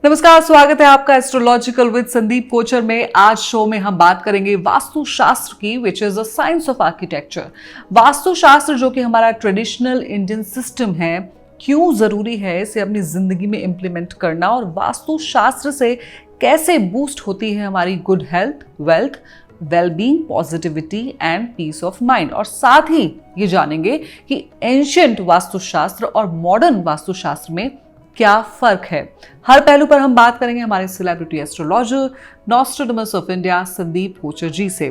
नमस्कार, स्वागत है आपका एस्ट्रोलॉजिकल विद संदीप कोचर में। आज शो में हम बात करेंगे वास्तु शास्त्र की, which is the science of architecture. Vastu शास्त्र जो कि हमारा ट्रेडिशनल इंडियन सिस्टम है, क्यों जरूरी है इसे अपनी जिंदगी में इंप्लीमेंट करना, और वास्तु शास्त्र से कैसे बूस्ट होती है हमारी good health, wealth, wellbeing, positivity and peace of mind. और साथ ही ये जानेंगे कि एंशिएंट वास्तुशास्त्र और मॉडर्न वास्तुशास्त्र में क्या फर्क है। हर पहलू पर हम बात करेंगे हमारे celebrity astrologer, Nostradamus of India Sandeep Kochar ji से।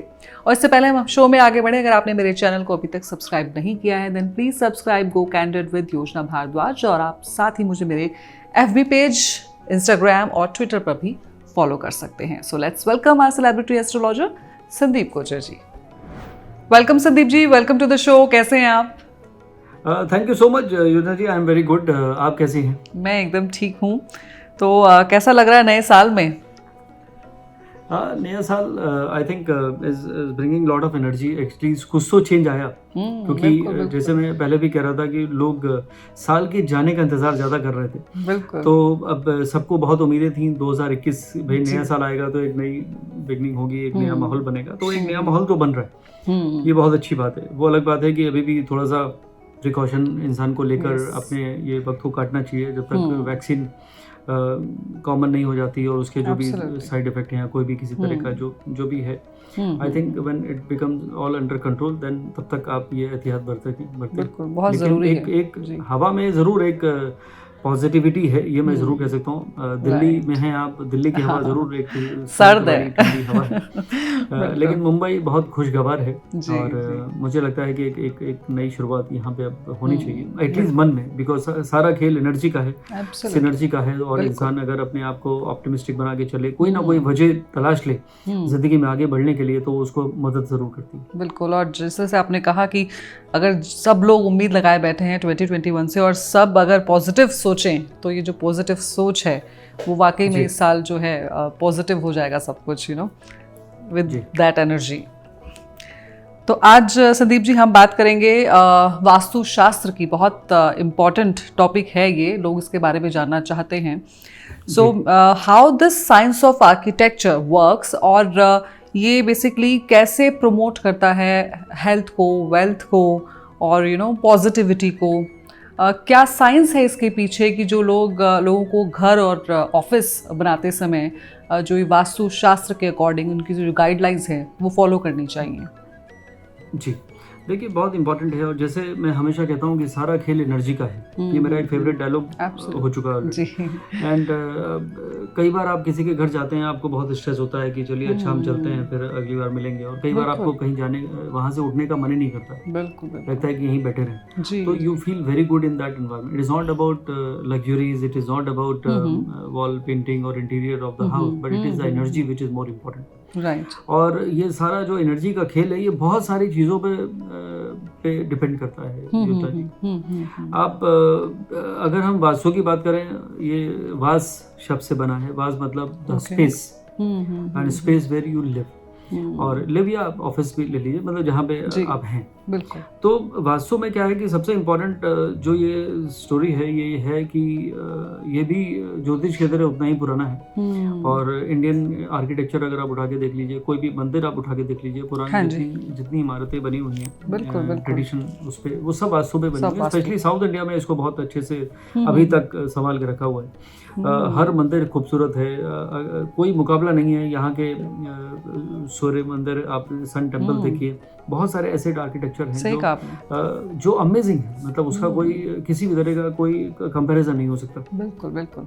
और इससे पहले हम शो में आगे बढ़े, अगर आपने मेरे चैनल को अभी तक सब्सक्राइब नहीं किया है then please subscribe go candid with Yojana Bhardwaj. और आप साथ ही मुझे मेरे FB पेज, इंस्टाग्राम और ट्विटर पर भी फॉलो कर सकते हैं। So let's welcome our celebrity astrologer Sandeep Kochar ji. Welcome Sandeep ji, welcome to the show. कैसे हैं आप? Thank you so much Yojana ji, I am very good. आप कैसी हैं? मैं एकदम ठीक हूँ। तो कैसा लग रहा है नए साल में? नया साल I think is bringing lot of energy. Actually कुछ तो चेंज आया, क्योंकि जैसे मैं पहले भी कह रहा था कि लोग साल के जाने का इंतजार ज़्यादा कर रहे थे। बिल्कुल। तो अब सबको बहुत उम्मीदें थी 2021 भाई नया साल आएगा तो एक नई बिगनिंग होगी, एक नया माहौल बनेगा। तो एक नया माहौल तो बन रहा है, ये बहुत अच्छी बात है। वो अलग बात है कि अभी भी थोड़ा सा प्रिकॉशन इंसान को लेकर अपने ये वक्त को काटना चाहिए जब तक वैक्सीन कॉमन नहीं हो जाती और उसके जो भी साइड इफेक्ट हैं, कोई भी किसी तरह का जो भी है, I think when it becomes all under control then तब तक आप ये एहतियात बरतें। बहुत जरूरी है। एक हवा में जरूर एक पॉजिटिविटी है, ये मैं जरूर कह सकता हूँ। दिल्ली में हैं आप, दिल्ली की हवा जरूर एक सर्द है, ठंडी हवा है। लेकिन मुंबई बहुत खुशगवार है और मुझे लगता है कि एक नई शुरुआत यहाँ पे अब होनी चाहिए, एटलीस्ट मन में, बिकॉज सारा खेल एनर्जी का है, सिनर्जी का है। और इंसान अगर अपने आप को ऑप्टिमिस्टिक बना के चले, कोई ना कोई वजह तलाश ले जिंदगी में आगे बढ़ने के लिए, तो उसको मदद जरूर करती है। बिल्कुल। और जैसे आपने कहा कि अगर सब लोग उम्मीद लगाए बैठे हैं 2021 से और सब अगर पॉजिटिव सोचें, तो ये जो पॉजिटिव सोच है वो वाकई में इस साल जो है पॉजिटिव हो जाएगा सब कुछ, you know, with that energy. तो आज संदीप जी हम बात करेंगे वास्तुशास्त्र की। बहुत इम्पॉर्टेंट टॉपिक है ये, लोग इसके बारे में जानना चाहते हैं। So how this science of architecture works, और ये बेसिकली कैसे प्रमोट करता है हेल्थ को, वेल्थ को और पॉजिटिविटी को। क्या साइंस है इसके पीछे कि जो लोगों को घर और ऑफिस बनाते समय जो ये वास्तु शास्त्र के अकॉर्डिंग उनकी जो गाइडलाइंस हैं वो फॉलो करनी चाहिए? जी देखिए, बहुत इंपॉर्टेंट है। और जैसे मैं हमेशा कहता हूँ कि सारा खेल एनर्जी का है, ये मेरा एक फेवरेट डायलॉग हो चुका है। एंड कई बार आप किसी के घर जाते हैं, आपको बहुत स्ट्रेस होता है कि चलिए अच्छा हम चलते हैं, फिर अगली बार मिलेंगे। और कई बार आपको कहीं जाने, वहाँ से उठने का मन ही नहीं करता, लगता है कि यहीं बैठे रहें। तो you feel very good in that environment. It is not about luxuries, it is not about wall painting और interior of the house, but it is the energy which is more important. और ये सारा जो energy का खेल है, ये बहुत सारी चीज़ों पे डिपेंड करता है युक्ता जी। आप अगर हम वास्तु की बात करें, ये वास शब्द से बना है। वास मतलब the space, and space where you live, और लिव या ऑफिस भी ले लीजिए, मतलब जहाँ पे आप हैं। बिल्कुल। तो वास्तु में क्या है कि सबसे इम्पोर्टेंट जो ये स्टोरी है, ये है कि ये भी ज्योतिष के तरह उतना ही पुराना है। और इंडियन आर्किटेक्चर अगर आप उठा के देख लीजिए, कोई भी मंदिर आप उठा के देख लीजिए, पुरानी जितनी इमारतें बनी हुई हैं ट्रेडिशन, उस पे वो सब वास्तु पे बनी हुई है। स्पेशली साउथ इंडिया में इसको बहुत अच्छे से अभी तक संभाल के रखा हुआ है। हर मंदिर खूबसूरत है, कोई मुकाबला नहीं है यहाँ के। सूर्य मंदिर, आप सन टेम्पल देखिए, बहुत सारे ऐसे आर्किटेक्चर हैं जो अमेजिंग है। मतलब उसका कोई किसी भी तरह का कोई कंपैरिजन नहीं हो सकता। बिल्कुल बिल्कुल।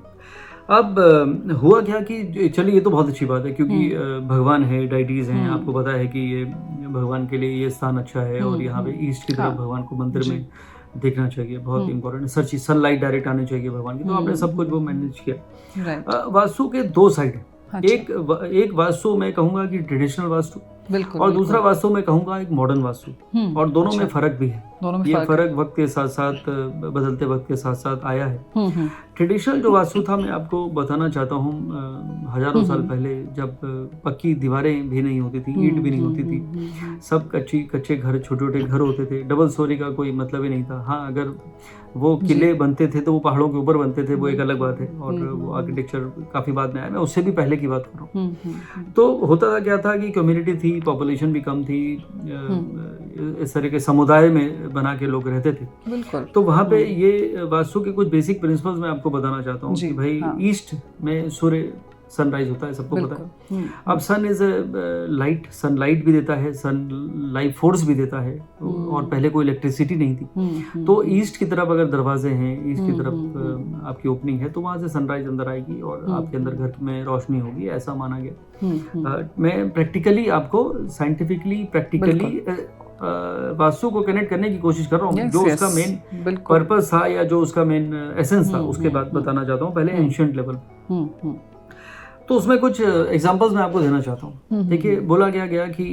अब हुआ क्या कि चलिए ये तो बहुत अच्छी बात है, क्योंकि भगवान है, डाइटीज हैं, आपको पता है कि ये भगवान के लिए ये स्थान अच्छा है, और यहाँ पे ईस्ट की तरफ भगवान को मंदिर में देखना चाहिए, बहुत इंपॉर्टेंट है। सनलाइट डायरेक्ट आनी चाहिए भगवान की, तो आपने सब कुछ वो मैनेज किया। वास्तु के दो साइड है। एक वास्तु मैं कहूँगा कि ट्रेडिशनल वास्तु, और दूसरा वास्तु मैं कहूँगा एक मॉडर्न वास्तु, और दोनों में फर्क भी है। दोनों में ये फर्क वक्त के साथ साथ, बदलते वक्त के साथ साथ आया है। ट्रेडिशनल जो वास्तु था, मैं आपको बताना चाहता हूँ, हजारों साल पहले जब पक्की दीवारें भी नहीं होती थी, ईंट भी नहीं होती थी, सब कच्चे घर, छोटे छोटे घर होते थे, डबल स्टोरी का कोई मतलब ही नहीं था। हाँ, अगर वो किले बनते थे तो वो पहाड़ों के ऊपर बनते थे, वो एक अलग बात है, और वो आर्किटेक्चर काफ़ी बाद में आया, मैं उससे भी पहले की बात कर रहा हूँ। तो होता था क्या था कि कम्युनिटी थी, पॉपुलेशन भी कम थी, इस तरह के समुदाय में बना के लोग रहते थे। बिल्कुल। तो वहाँ पे ये वास्तु के कुछ बेसिक प्रिंसिपल्स मैं आपको बताना चाहता हूँ कि भाई ईस्ट में सूर्य सनराइज होता है, सबको पता है। अब सन इज लाइट, सनलाइट भी देता है, सन लाइफ फोर्स भी देता है, और पहले कोई इलेक्ट्रिसिटी नहीं थी। तो ईस्ट की तरफ अगर दरवाजे हैं, ईस्ट की तरफ आपकी ओपनिंग है, तो वहाँ से सनराइज अंदर आएगी और आपके अंदर घर में रोशनी होगी, ऐसा माना गया। मैं प्रैक्टिकली आपको, साइंटिफिकली प्रैक्टिकली वास्तु को कनेक्ट करने की कोशिश कर रहा हूँ। जो उसका मेन पर्पस था या जो उसका मेन एसेंस था, उसके बाद बताना चाहता हूँ, पहले एंशिएंट लेवल। तो उसमें कुछ एग्जांपल्स मैं आपको देना चाहता हूँ। देखिए, बोला गया कि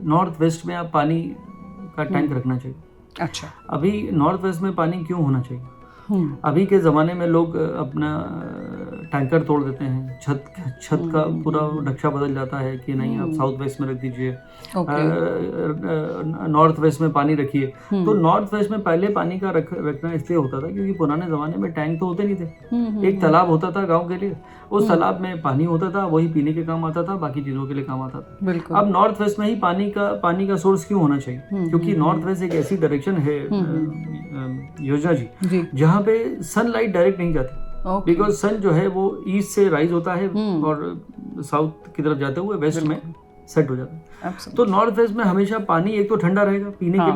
नॉर्थ वेस्ट में आप पानी का टैंक रखना चाहिए। अच्छा। अभी नॉर्थ वेस्ट में पानी क्यों होना चाहिए? अभी के ज़माने में लोग अपना टैंकर तोड़ देते हैं, छत का पूरा नक्शा बदल जाता है कि नहीं, आप साउथ वेस्ट में रख दीजिए, नॉर्थ वेस्ट में पानी रखिए। तो नॉर्थ वेस्ट में पहले पानी का रखना इसलिए होता था क्योंकि पुराने ज़माने में टैंक तो होते नहीं थे। एक तालाब होता था गाँव के लिए, उस तालाब में पानी होता था, वही पीने के काम आता था, बाकी चीज़ों के लिए काम आता था। अब नॉर्थ वेस्ट में ही पानी का सोर्स क्यों होना चाहिए? क्योंकि नॉर्थ वेस्ट एक ऐसी डायरेक्शन है, योजना जी, जहाँ पे सनलाइट डायरेक्ट नहीं जाती, बिकॉज सन जो है वो ईस्ट से राइज होता है और साउथ की तरफ जाते हुए वेस्ट में सेट हो जाता है। तो नॉर्थ वेस्ट में हमेशा पानी एक तो ठंडा रहेगा पीने के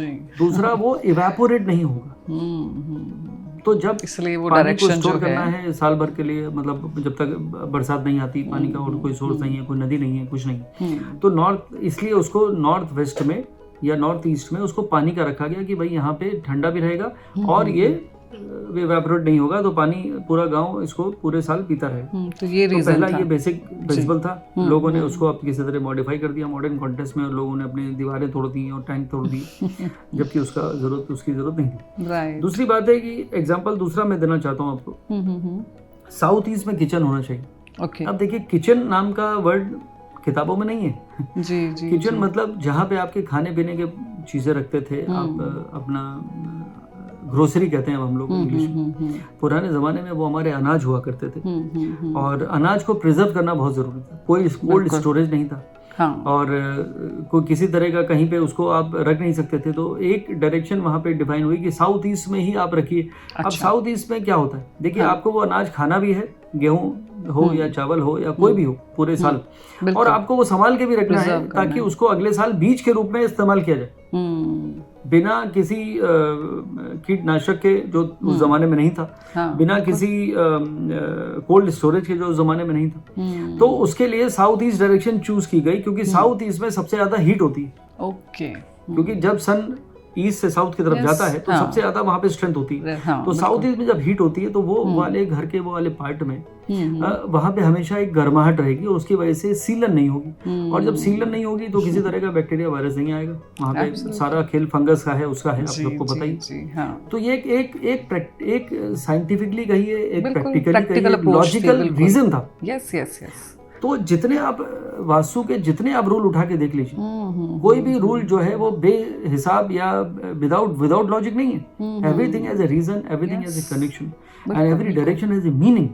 लिए, दूसरा वो इवेपोरेट नहीं होगा। तो जब इसलिए वो पानी को स्टोर करना है साल भर के लिए, मतलब जब तक बरसात नहीं आती, पानी का और कोई सोर्स नहीं है, कोई नदी नहीं है, कुछ नहीं, तो नॉर्थ, इसलिए उसको नॉर्थ वेस्ट में या नॉर्थ ईस्ट में उसको पानी का रखा गया कि भाई यहाँ पे ठंडा भी रहेगा और ये इवेपोरेट नहीं होगा, तो पानी पूरा गांव इसको पूरे साल पीता रहे। तो ये रीजन पहला था। ये बेसिक प्रिंसिपल था। लोगों ने उसको अब किसी तरह मॉडिफाई कर दिया मॉडर्न कॉन्टेक्स्ट में, और लोगों ने अपनी दीवारें तोड़ दी और टैंक तोड़ दी जबकि उसकी जरूरत नहीं थी। दूसरी बात है कि एग्जाम्पल दूसरा मैं देना चाहता हूँ आपको, साउथ ईस्ट में किचन होना चाहिए। अब देखिए, किचन नाम का वर्ड किताबों में नहीं है। जी, किचन मतलब जहाँ पे आपके खाने पीने के चीजें रखते थे, आप अपना ग्रोसरी कहते हैं हम लोग इंग्लिश में। पुराने ज़माने में वो हमारे अनाज हुआ करते थे, और अनाज को प्रिजर्व करना बहुत ज़रूरी था। कोई कोल्ड स्टोरेज नहीं था, और कोई किसी तरह का कहीं पे उसको आप रख नहीं सकते थे। तो एक डायरेक्शन वहाँ पे डिफाइन हुई कि साउथ ईस्ट में ही आप रखिए। अब साउथ ईस्ट में क्या होता है, देखिए, आपको वो अनाज खाना भी है, गेहूं हो या चावल हो या कोई भी हो पूरे साल, और आपको वो संभाल के भी रखना है ताकि उसको अगले साल बीज के रूप में इस्तेमाल किया जाए, बिना किसी कीटनाशक के, जो उस जमाने में नहीं था, बिना किसी कोल्ड स्टोरेज के, जो उस जमाने में नहीं था। तो उसके लिए साउथ ईस्ट डायरेक्शन चूज की गई, क्योंकि साउथ ईस्ट में सबसे ज्यादा हीट होती है। क्योंकि जब सन ईस्ट से साउथ की तरफ जाता है तो सबसे ज्यादा वहां पे स्ट्रेंथ होती है। तो साउथ ईस्ट में जब हीट होती है तो वो वाले घर के वो वाले पार्ट में वहां पे हमेशा एक गर्माहट रहेगी, और उसकी वजह से सीलन नहीं होगी, और जब सीलन नहीं होगी तो किसी तरह का बैक्टीरिया वायरस नहीं आएगा। वहां पे सारा खेल फंगस का है, उसका है, आप सबको पता ही। तो ये एक साइंटिफिकली कहिए, एक प्रैक्टिकली कहिए, लॉजिकल रीजन था। तो जितने आप वास्तु के जितने आप रूल उठा के देख लीजिए, कोई भी रूल जो है वो बेहिसाब या विदाउट लॉजिक नहीं है। Everything has a reason, everything has a connection, and every direction has a meaning.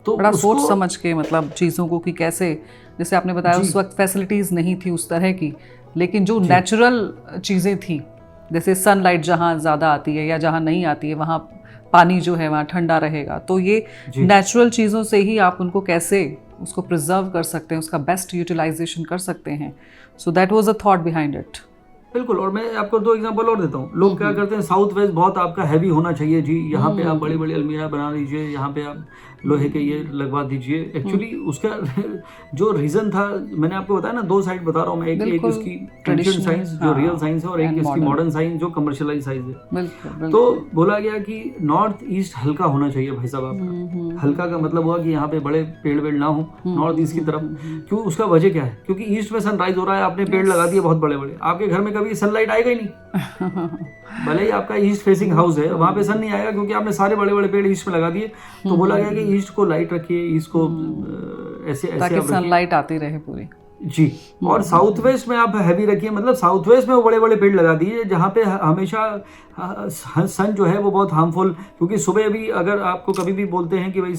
तो बड़ा सोच समझ के, मतलब चीज़ों को, कि कैसे, जैसे आपने बताया उस वक्त फैसिलिटीज नहीं थी उस तरह की, लेकिन जो नेचुरल चीज़ें थी, जैसे सनलाइट जहाँ ज़्यादा आती है या जहाँ नहीं आती है, वहाँ पानी जो है वहाँ ठंडा रहेगा। तो ये नेचुरल चीज़ों से ही आप उनको कैसे उसको प्रिजर्व कर सकते हैं, उसका बेस्ट यूटिलाइजेशन कर सकते हैं। So that was a thought behind it. बिल्कुल। और मैं आपको 2 एग्जांपल और देता हूँ। लोग क्या करते हैं, साउथ वेस्ट बहुत आपका हैवी होना चाहिए जी, यहाँ पे आप बड़ी बड़ी अलमीरा बना लीजिए, यहाँ पे आप लोहे के ये लगवा दीजिए। एक्चुअली उसका जो रीजन था, मैंने आपको बताया ना, 2 साइड बता रहा हूँ मैं, एक उसकी ट्रेडिशनल साइंस जो रियल साइंस है, और एक इसकी मॉडर्न साइंस जो कमर्शियलाइज साइंस है। तो बोला गया कि नॉर्थ ईस्ट हल्का होना चाहिए भाई साहब आपका। हल्का का मतलब हुआ कि यहाँ पे बड़े पेड़ वेड़ ना हो नॉर्थ ईस्ट की तरफ। क्यों? उसका वजह क्या है? क्योंकि ईस्ट में सनराइज हो रहा है, आपने पेड़ लगा दिए बहुत बड़े बड़े, आपके घर में कभी कभी सनलाइट आएगा ही नहीं। भले ही आपका ईस्ट फेसिंग हाउस है, वहां पे सन नहीं आएगा क्योंकि आपने सारे बड़े बड़े पेड़ ईस्ट में लगा दिए। तो बोला गया कि ईस्ट को लाइट रखिए, ईस्ट को ऐसे ऐसे ताकि सनलाइट आती रहे पूरी जी। और साउथ वेस्ट में आप हैवी रखिए, मतलब साउथ वेस्ट में वो बड़े बड़े पेड़ लगा दिए जहाँ पे हमेशा सन जो है वो बहुत हार्मफुल, क्योंकि सुबह भी अगर आपको कभी भी बोलते हैं कि भाई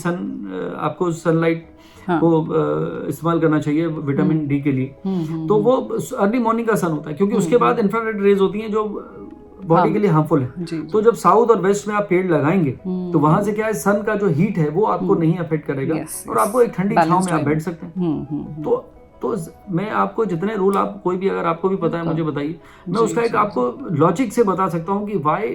आपको सनलाइट को इस्तेमाल करना चाहिए विटामिन डी के लिए, तो वो अर्ली मॉर्निंग का सन होता है, क्योंकि उसके बाद इंफ्रारेड रेज होती हैं जो बॉडी के लिए हार्मफुल है। तो जब साउथ और वेस्ट में आप पेड़ लगाएंगे तो वहां से क्या है, सन का जो हीट है वो आपको नहीं अफेक्ट करेगा और आपको एक ठंडी छांव में आप बैठ सकते हैं। तो मैं आपको जितने रूल, आप कोई भी अगर आपको भी पता है मुझे बताइए, मैं उसका एक आपको लॉजिक से बता सकता हूँ कि why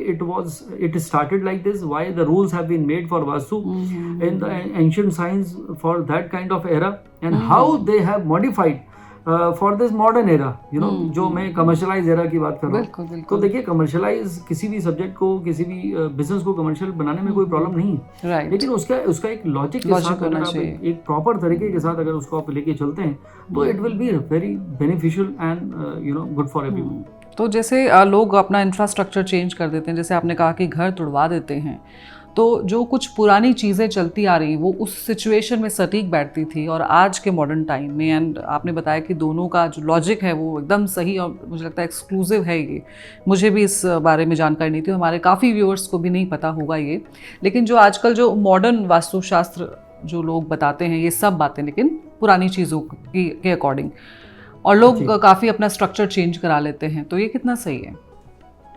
it started like this, why the rules have been made for vastu in the ancient science for that kind of era and how they have modified for this modern era, you know, जो मैं commercialise era की बात कर रहा हूँ। तो देखिए, commercialise किसी भी सब्जेक्ट को, किसी भी बिजनेस को कमर्शियल बनाने में कोई प्रॉब्लम नहीं है, लेकिन उसका एक लॉजिक के साथ अगर आप एक प्रॉपर तरीके के साथ अगर उसको आप लेके चलते हैं तो it will be very beneficial and you know good for everyone. तो जैसे लोग अपना इंफ्रास्ट्रक्चर चेंज कर देते हैं, जैसे आपने कहा कि घर तुड़वा देते हैं, तो जो कुछ पुरानी चीज़ें चलती आ रही वो उस सिचुएशन में सटीक बैठती थी और आज के मॉडर्न टाइम में, एंड आपने बताया कि दोनों का जो लॉजिक है वो एकदम सही और मुझे लगता है एक्सक्लूसिव है। ये मुझे भी इस बारे में जानकारी नहीं थी, हमारे काफ़ी व्यूअर्स को भी नहीं पता होगा ये। लेकिन जो आजकल जो मॉडर्न वास्तुशास्त्र जो लोग बताते हैं ये सब बातें लेकिन पुरानी चीज़ों के अकॉर्डिंग, और लोग काफ़ी अपना स्ट्रक्चर चेंज करा लेते हैं, तो ये कितना सही है?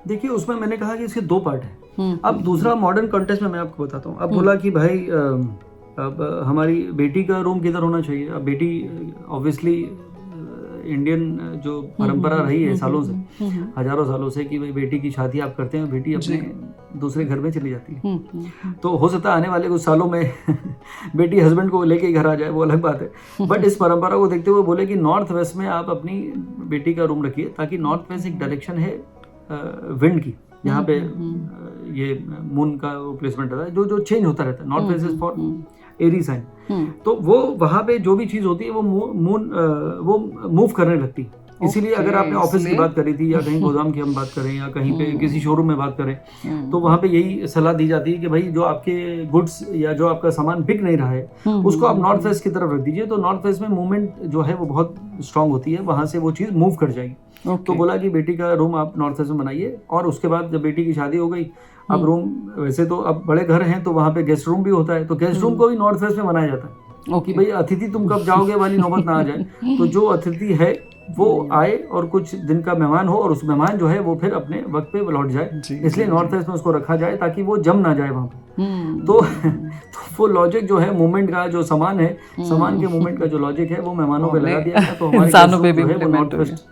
देखिए, उसमें मैंने कहा कि इसके दो पार्ट हैं। अब दूसरा मॉडर्न कॉन्टेक्स्ट में मैं आपको बताता हूँ। अब बोला कि भाई अब हमारी बेटी का रूम किधर होना चाहिए। अब बेटी ऑब्वियसली इंडियन जो परंपरा रही है सालों से, हजारों सालों से, कि भाई बेटी की शादी आप करते हैं, बेटी अपने दूसरे घर में चली जाती है। तो हो सकता है आने वाले कुछ सालों में बेटी हस्बैंड को लेके घर आ जाए, वो अलग बात है। बट इस परंपरा को देखते हुए बोले कि नॉर्थ वेस्ट में आप अपनी बेटी का रूम रखिए, ताकि नॉर्थ वेस्ट एक डायरेक्शन है विंड की, यहाँ पे ये मून का प्लेसमेंट रहता है जो चेंज होता रहता है। North west is for Aries sign, तो वो वहाँ पे जो भी चीज होती है वो वो मूव करने लगती है। इसीलिए अगर आपने ऑफिस की बात करी थी या कहीं गोदाम की हम बात करें या कहीं पे किसी शोरूम में बात करें, तो वहाँ पे यही सलाह दी जाती है कि भाई जो आपके गुड्स या जो आपका सामान बिक नहीं रहा है उसको आप नॉर्थ वेस्ट की तरफ रख दीजिए, तो नॉर्थ वेस्ट में मूवमेंट जो है वो बहुत स्ट्रांग होती है, वहाँ से वो चीज़ मूव कर जाएगी। तो बोला कि बेटी का रूम आप नॉर्थ वेस्ट में बनाइए, और उसके बाद जब बेटी की शादी हो गई, अब रूम वैसे तो अब बड़े घर हैं तो वहाँ पे गेस्ट रूम भी होता है, तो गेस्ट रूम को भी नॉर्थ वेस्ट में बनाया जाता है कि भाई अतिथि तुम कब जाओगे वाली नौबत ना आ जाए। तो जो अतिथि है वो आए और कुछ दिन का मेहमान हो, और उस मेहमान जो है वो फिर अपने वक्त पे लौट जाए, इसलिए नॉर्थ वेस्ट में उसको रखा जाए ताकि वो जम ना जाए वहाँ पे। तो वो लॉजिक जो है मूवमेंट का, जो सामान है, सामान के मूवमेंट का जो लॉजिक है वो मेहमानों पे लगा दिया है, तो हमारे जो है वो नॉर्थ वेस्ट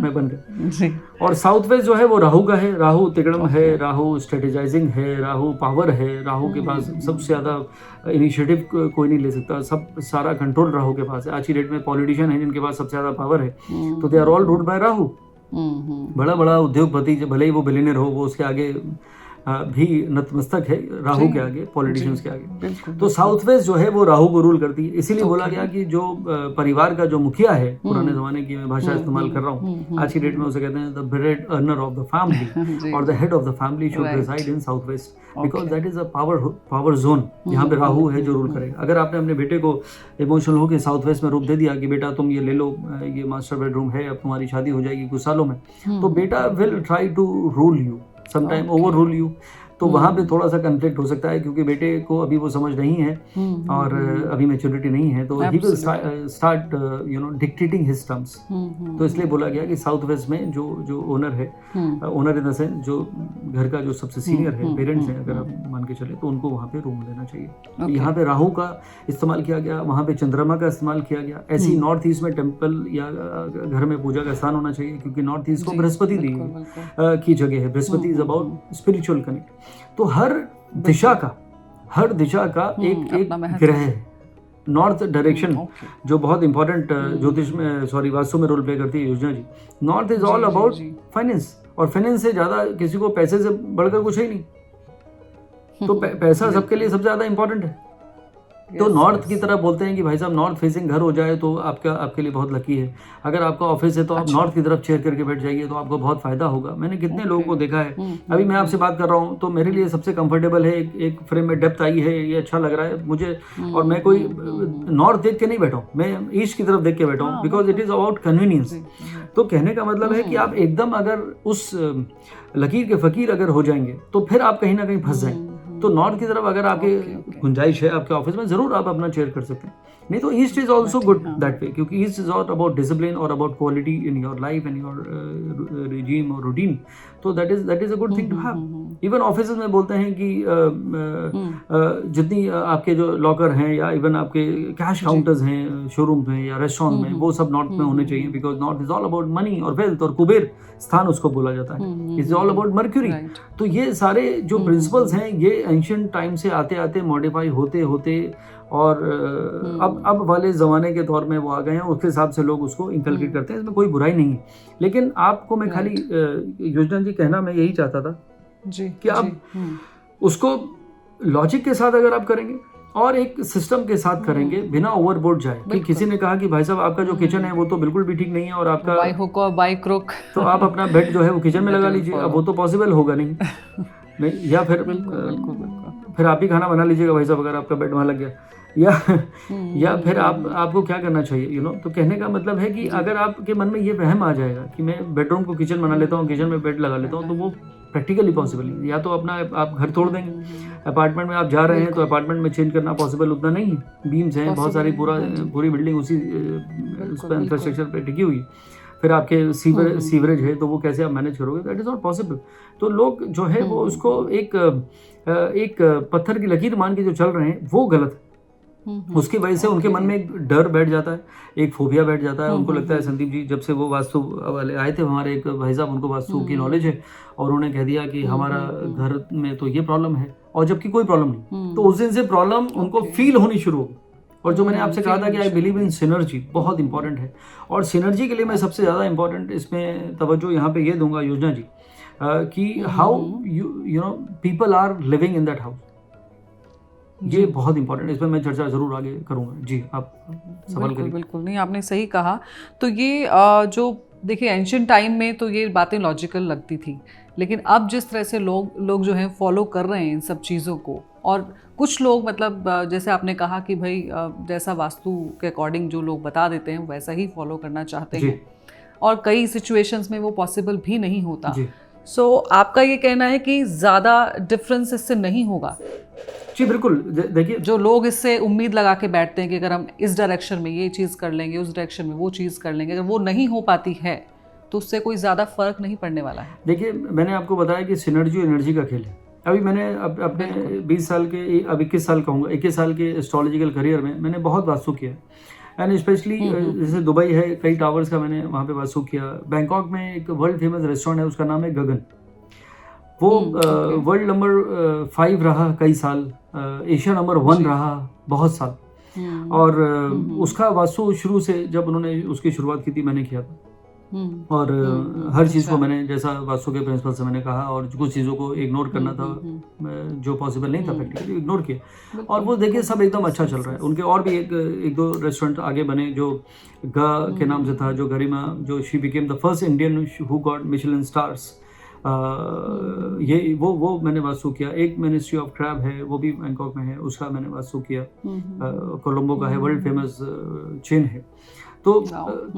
में बन गए। और साउथ वेस्ट जो है वो राहु का है, राहु तिगड़म है, राहु स्ट्रेटेजाइजिंग है, राहु पावर है, राहु के पास सबसे ज्यादा इनिशिएटिव कोई नहीं ले सकता, सब सारा कंट्रोल राहु के पास है। आज की डेट में पॉलिटिशियन है जिनके पास सबसे ज्यादा पावर है, तो they are all ruled by Rahu. बड़ा बड़ा उद्योगपति भले ही वो बिलियनर हो, वो उसके आगे भी नतमस्तक है राहु के आगे, पॉलिटिशियंस के आगे। तो साउथ वेस्ट जो है वो राहु को रूल करती है। इसीलिए बोला गया कि जो परिवार का जो मुखिया है, पुराने जमाने की मैं भाषा इस्तेमाल कर रहा हूँ, आज की डेट में उसे कहते हैं the bread earner of the family और the head of the family should reside in south west, because that is a power zone. यहाँ पे राहु है जो रूल करेगा। अगर आपने अपने बेटे को इमोशनल होकर साउथ वेस्ट में रूप दे दिया कि बेटा तुम ये ले लो, ये मास्टर बेडरूम है, अब तुम्हारी शादी हो जाएगी कुछ सालों में, तो बेटा will try to rule you, sometime over rule you. तो वहाँ पे थोड़ा सा कन्फ्लिक्ट हो सकता है, क्योंकि बेटे को अभी वो समझ नहीं है और अभी मैच्योरिटी नहीं है, तो he will start you know dictating his terms. तो इसलिए बोला गया कि साउथ वेस्ट में जो ओनर है, ओनर इन द सेंस जो घर का जो सबसे सीनियर है, पेरेंट्स हैं अगर आप मान के चले, तो उनको वहाँ पे रूम लेना चाहिए। तो यहाँ पे राहु का इस्तेमाल किया गया, वहाँ पे चंद्रमा का इस्तेमाल किया गया। ऐसी नॉर्थ ईस्ट में टेम्पल या घर में पूजा का स्थान होना चाहिए, क्योंकि नॉर्थ ईस्ट को बृहस्पति दी की जगह है। Brihaspati is about spiritual connect. तो हर दिशा का एक ग्रह है। नॉर्थ डायरेक्शन जो बहुत इंपॉर्टेंट ज्योतिष में, सॉरी वास्तु में रोल प्ले करती है Yojana ji. North is all about finance, और फाइनेंस से ज्यादा किसी को पैसे से बढ़कर कुछ है ही नहीं। तो पैसा सबके लिए सबसे ज्यादा इंपॉर्टेंट है। तो नॉर्थ की तरफ बोलते हैं कि भाई साहब नॉर्थ फेसिंग घर हो जाए तो आपके लिए बहुत लकी है। अगर आपका ऑफिस है तो आप नॉर्थ की तरफ चेयर करके बैठ जाइए तो आपको बहुत फायदा होगा। मैंने कितने लोगों को देखा है, अभी मैं आपसे बात कर रहा हूँ तो मेरे लिए सबसे कंफर्टेबल है, एक फ्रेम में डेप्थ आई है, ये अच्छा लग रहा है मुझे। और मैं कोई नॉर्थ देख के नहीं बैठा हूँ, मैं ईस्ट की तरफ देख के बैठा हूँ, because it is about convenience. तो कहने का मतलब है कि आप एकदम अगर उस लकीर के फकीर अगर हो जाएंगे तो फिर आप कहीं ना कहीं फंस जाएंगे। तो नॉर्थ की तरफ अगर आपके गुंजाइश है आपके ऑफिस में, जरूर आप अपना चेयर कर सकते हैं। नहीं तो east is also good that way, क्योंकि east is all about discipline और about quality in your life and your regime और रूटीन। तो that is a good thing to have. Even office में बोलते हैं कि जितनी आपके जो लॉकर हैं या इवन आपके कैश काउंटर्स हैं शोरूम में या रेस्टोरेंट में, वो सब नॉर्थ में होने चाहिए, because north is all about money और वेल्थ, और कुबेर स्थान उसको बोला जाता है, इज ऑल अबाउट मर्क्यूरी। तो ये सारे जो प्रिंसिपल्स हैं ये एंशिएंट टाइम से आते आते मॉडिफाई होते होते और अब वाले ज़माने के दौर में वो आ गए हैं, उसके हिसाब से लोग उसको इंकलकेट करते हैं। इसमें कोई बुराई नहीं है, लेकिन आपको मैं खाली योजना जी कहना मैं यही चाहता था जी कि आप उसको लॉजिक के साथ अगर आप करेंगे और एक सिस्टम के साथ करेंगे, बिना ओवरबोर्ड जाए। कि किसी ने कहा कि भाई साहब आपका जो किचन है वो तो बिल्कुल भी ठीक नहीं है और आपका बाय हुक और बाय क्रुक, तो आप अपना बेड जो है वो किचन में लगा लीजिए। अब वो तो पॉसिबल होगा नहीं, या फिर आप ही खाना बना लीजिएगा भाई साहब अगर आपका बेड वहाँ लग गया, या फिर आपको क्या करना चाहिए तो कहने का मतलब है कि अगर आपके मन में ये वहम आ जाएगा कि मैं बेडरूम को किचन बना लेता हूँ, किचन में बेड लगा लेता हूँ, तो वो प्रैक्टिकली पॉसिबल नहीं। या तो अपना आप घर तोड़ देंगे, अपार्टमेंट में आप जा रहे हैं तो अपार्टमेंट में चेंज करना पॉसिबल उतना नहीं है, बीम्स हैं बहुत सारी, पूरी बिल्डिंग उसी इंफ्रास्ट्रक्चर पर टिकी हुई। फिर आपके सीवरेज है तो वो कैसे आप मैनेज करोगे, दैट इज नॉट पॉसिबल। तो लोग जो है वो उसको एक पत्थर की लकीर मान के जो चल रहे हैं वो गलत है। उसकी वजह से उनके मन में एक डर बैठ जाता है, एक फोबिया बैठ जाता है। उनको लगता है संदीप जी जब से वो वास्तु वाले आए थे हमारे एक भाई साहब, उनको वास्तु की नॉलेज है और उन्होंने कह दिया कि हमारा घर में तो ये प्रॉब्लम है, और जबकि कोई प्रॉब्लम नहीं। तो उस दिन से प्रॉब्लम उनको फील होनी शुरू होगी। और जो मैंने आपसे कहा था कि आई बिलीव इन सिनर्जी, बहुत इंपॉर्टेंट है। और सिनर्जी के लिए मैं सबसे ज़्यादा इंपॉर्टेंट इसमें तवज्जो यहाँ पे ये दूंगा योजना जी कि how you know people are living in that house, ये बहुत इंपॉर्टेंट है। इसमें मैं चर्चा जरूर आगे करूँगा। जी आप सवाल करिए। बिल्कुल नहीं, आपने सही कहा। तो ये जो देखिए एंशिएंट टाइम में तो ये बातें लॉजिकल लगती थी, लेकिन अब जिस तरह से लोग जो हैं फॉलो कर रहे हैं इन सब चीज़ों को, और कुछ लोग मतलब जैसे आपने कहा कि भाई जैसा वास्तु के अकॉर्डिंग जो लोग बता देते हैं वैसा ही फॉलो करना चाहते हैं, और कई सिचुएशंस में वो पॉसिबल भी नहीं होता। सो आपका ये कहना है कि ज़्यादा डिफरेंस इससे नहीं होगा? जी बिल्कुल। देखिए जो लोग इससे उम्मीद लगा के बैठते हैं कि अगर हम इस डायरेक्शन में ये चीज़ कर लेंगे, उस डायरेक्शन में वो चीज़ कर लेंगे, अगर वो नहीं हो पाती है तो उससे कोई ज़्यादा फर्क नहीं पड़ने वाला है। देखिए मैंने आपको बताया कि सिनर्जी एनर्जी का खेल है। अभी मैंने अपने 20 साल के, अब 21 साल कहूँगा, 21 साल के एस्ट्रोलॉजिकल करियर में मैंने बहुत वास्तु किया है। एंड स्पेशली जैसे दुबई है, कई टावर्स का मैंने वहाँ पे वास्तु किया। बैंकॉक में एक वर्ल्ड फेमस रेस्टोरेंट है, उसका नाम है गगन। वो वर्ल्ड नंबर 5 रहा कई साल, एशिया नंबर 1 रहा बहुत साल। और उसका वास्तु शुरू से जब उन्होंने उसकी शुरुआत की थी मैंने किया था। और हर चीज़ को मैंने जैसा वास्तु के प्रिंसिपल से मैंने कहा, और कुछ चीज़ों को इग्नोर करना था जो पॉसिबल नहीं था प्रैक्टिकली, इग्नोर किया। और वो देखिए सब एकदम अच्छा चल रहा है। उनके और भी एक दो रेस्टोरेंट आगे बने जो गा के नाम से था, जो गरिमा, जो she became the first Indian who got Michelin stars. ये वो मैंने वास्तु किया। एक मिनिस्ट्री ऑफ क्रैब है, वो भी बैंकॉक में है, उसका मैंने वास्तु किया। कोलंबो का है, वर्ल्ड फेमस चेन है। तो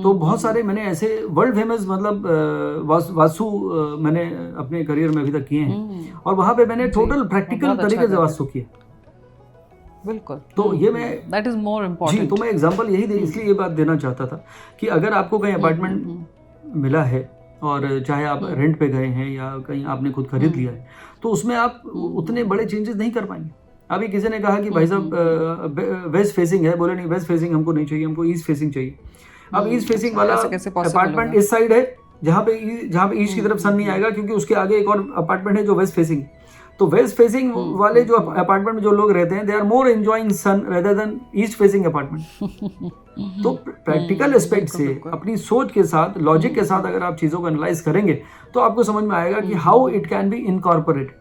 बहुत सारे मैंने ऐसे वर्ल्ड फेमस मतलब वास्तु मैंने अपने करियर में अभी तक किए हैं, और वहाँ पे मैंने टोटल प्रैक्टिकल तरीके से वास्तु किया। बिल्कुल। तो ये मैं दैट इज मोर इम्पोर्टेंट। जी, तो मैं एग्जांपल यही इसलिए ये बात देना चाहता था कि अगर आपको कहीं अपार्टमेंट मिला है, और चाहे आप रेंट पे गए हैं या कहीं आपने खुद खरीद लिया है, तो उसमें आप उतने बड़े चेंजेस नहीं कर पाएंगे। अभी किसी ने कहा कि भाई साहब वेस्ट फेसिंग है, बोले नहीं वेस्ट फेसिंग हमको नहीं चाहिए, हमको ईस्ट फेसिंग चाहिए। अब ईस्ट फेसिंग वाला अपार्टमेंट इस साइड है जहाँ पे ईस्ट की तरफ सन नहीं आएगा, क्योंकि उसके आगे एक और अपार्टमेंट है जो वेस्ट फेसिंग। तो वेस्ट फेसिंग वाले जो अपार्टमेंट में जो लोग रहते हैं, they are more enjoying sun rather than east facing apartment. तो प्रैक्टिकल एस्पेक्ट से, अपनी सोच के साथ, लॉजिक के साथ अगर आप चीज़ों को एनालाइज करेंगे तो आपको समझ में आएगा कि how it can be incorporated.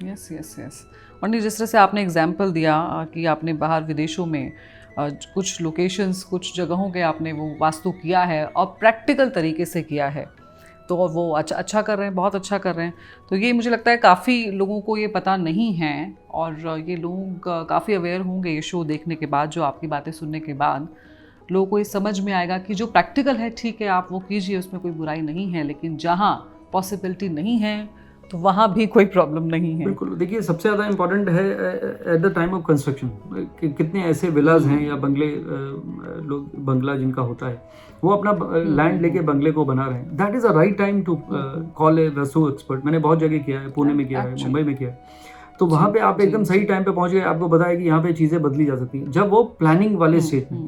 Yes. और जिस तरह से आपने एग्जाम्पल दिया कि आपने बाहर विदेशों में कुछ लोकेशंस, कुछ जगहों के आपने वो वास्तु किया है और प्रैक्टिकल तरीके से किया है, तो वो अच्छा कर रहे हैं, बहुत अच्छा कर रहे हैं। तो ये मुझे लगता है काफ़ी लोगों को ये पता नहीं है, और ये लोग काफ़ी अवेयर होंगे ये शो देखने के बाद, जो आपकी बातें सुनने के बाद लोगों को ये समझ में आएगा कि जो प्रैक्टिकल है ठीक है, आप वो कीजिए, उसमें कोई बुराई नहीं है, लेकिन जहाँ पॉसिबिलिटी नहीं है तो वहाँ भी कोई प्रॉब्लम नहीं है। बिल्कुल, देखिए सबसे ज़्यादा इम्पोर्टेंट है at the time of construction, कितने ऐसे विलाज हैं या बंगले, लोग बंगला जिनका होता है वो अपना लैंड लेके बंगले को बना रहे हैं, that is a right time to call a vastu expert. मैंने बहुत जगह किया है, पुणे में किया है, मुंबई में किया है। तो वहाँ पे आप एकदम सही टाइम पे पहुँच गए, आपको बताया कि यहाँ पे चीज़ें बदली जा सकती हैं। जब वो प्लानिंग वाले स्टेज में,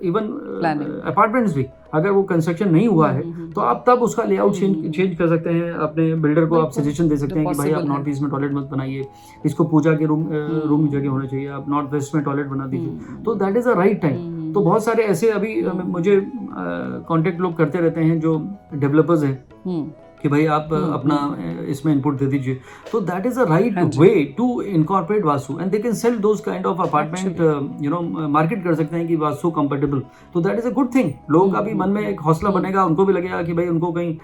इवन अपार्टमेंट्स भी, अगर वो कंस्ट्रक्शन नहीं हुआ है तो आप तब उसका लेआउट चेंज कर सकते हैं। अपने बिल्डर को आप सजेशन दे सकते हैं कि भाई आप नॉर्थ ईस्ट में टॉयलेट मत बनाइए, इसको पूजा के रूम की जगह होना चाहिए, आप नॉर्थ वेस्ट में टॉयलेट बना दीजिए। तो that is a right time. तो बहुत सारे ऐसे अभी मुझे कॉन्टेक्ट लोग करते रहते हैं जो डेवलपर्स हैं कि भाई आप अपना इसमें इनपुट दे दीजिए। तो that is a right way to incorporate vastu, and they can sell those kind of apartment, market कर सकते हैं कि वास्तु कंफर्टेबल। तो that is a good thing. लोगों का भी मन में एक हौसला बनेगा, उनको भी लगेगा कि भाई उनको कहीं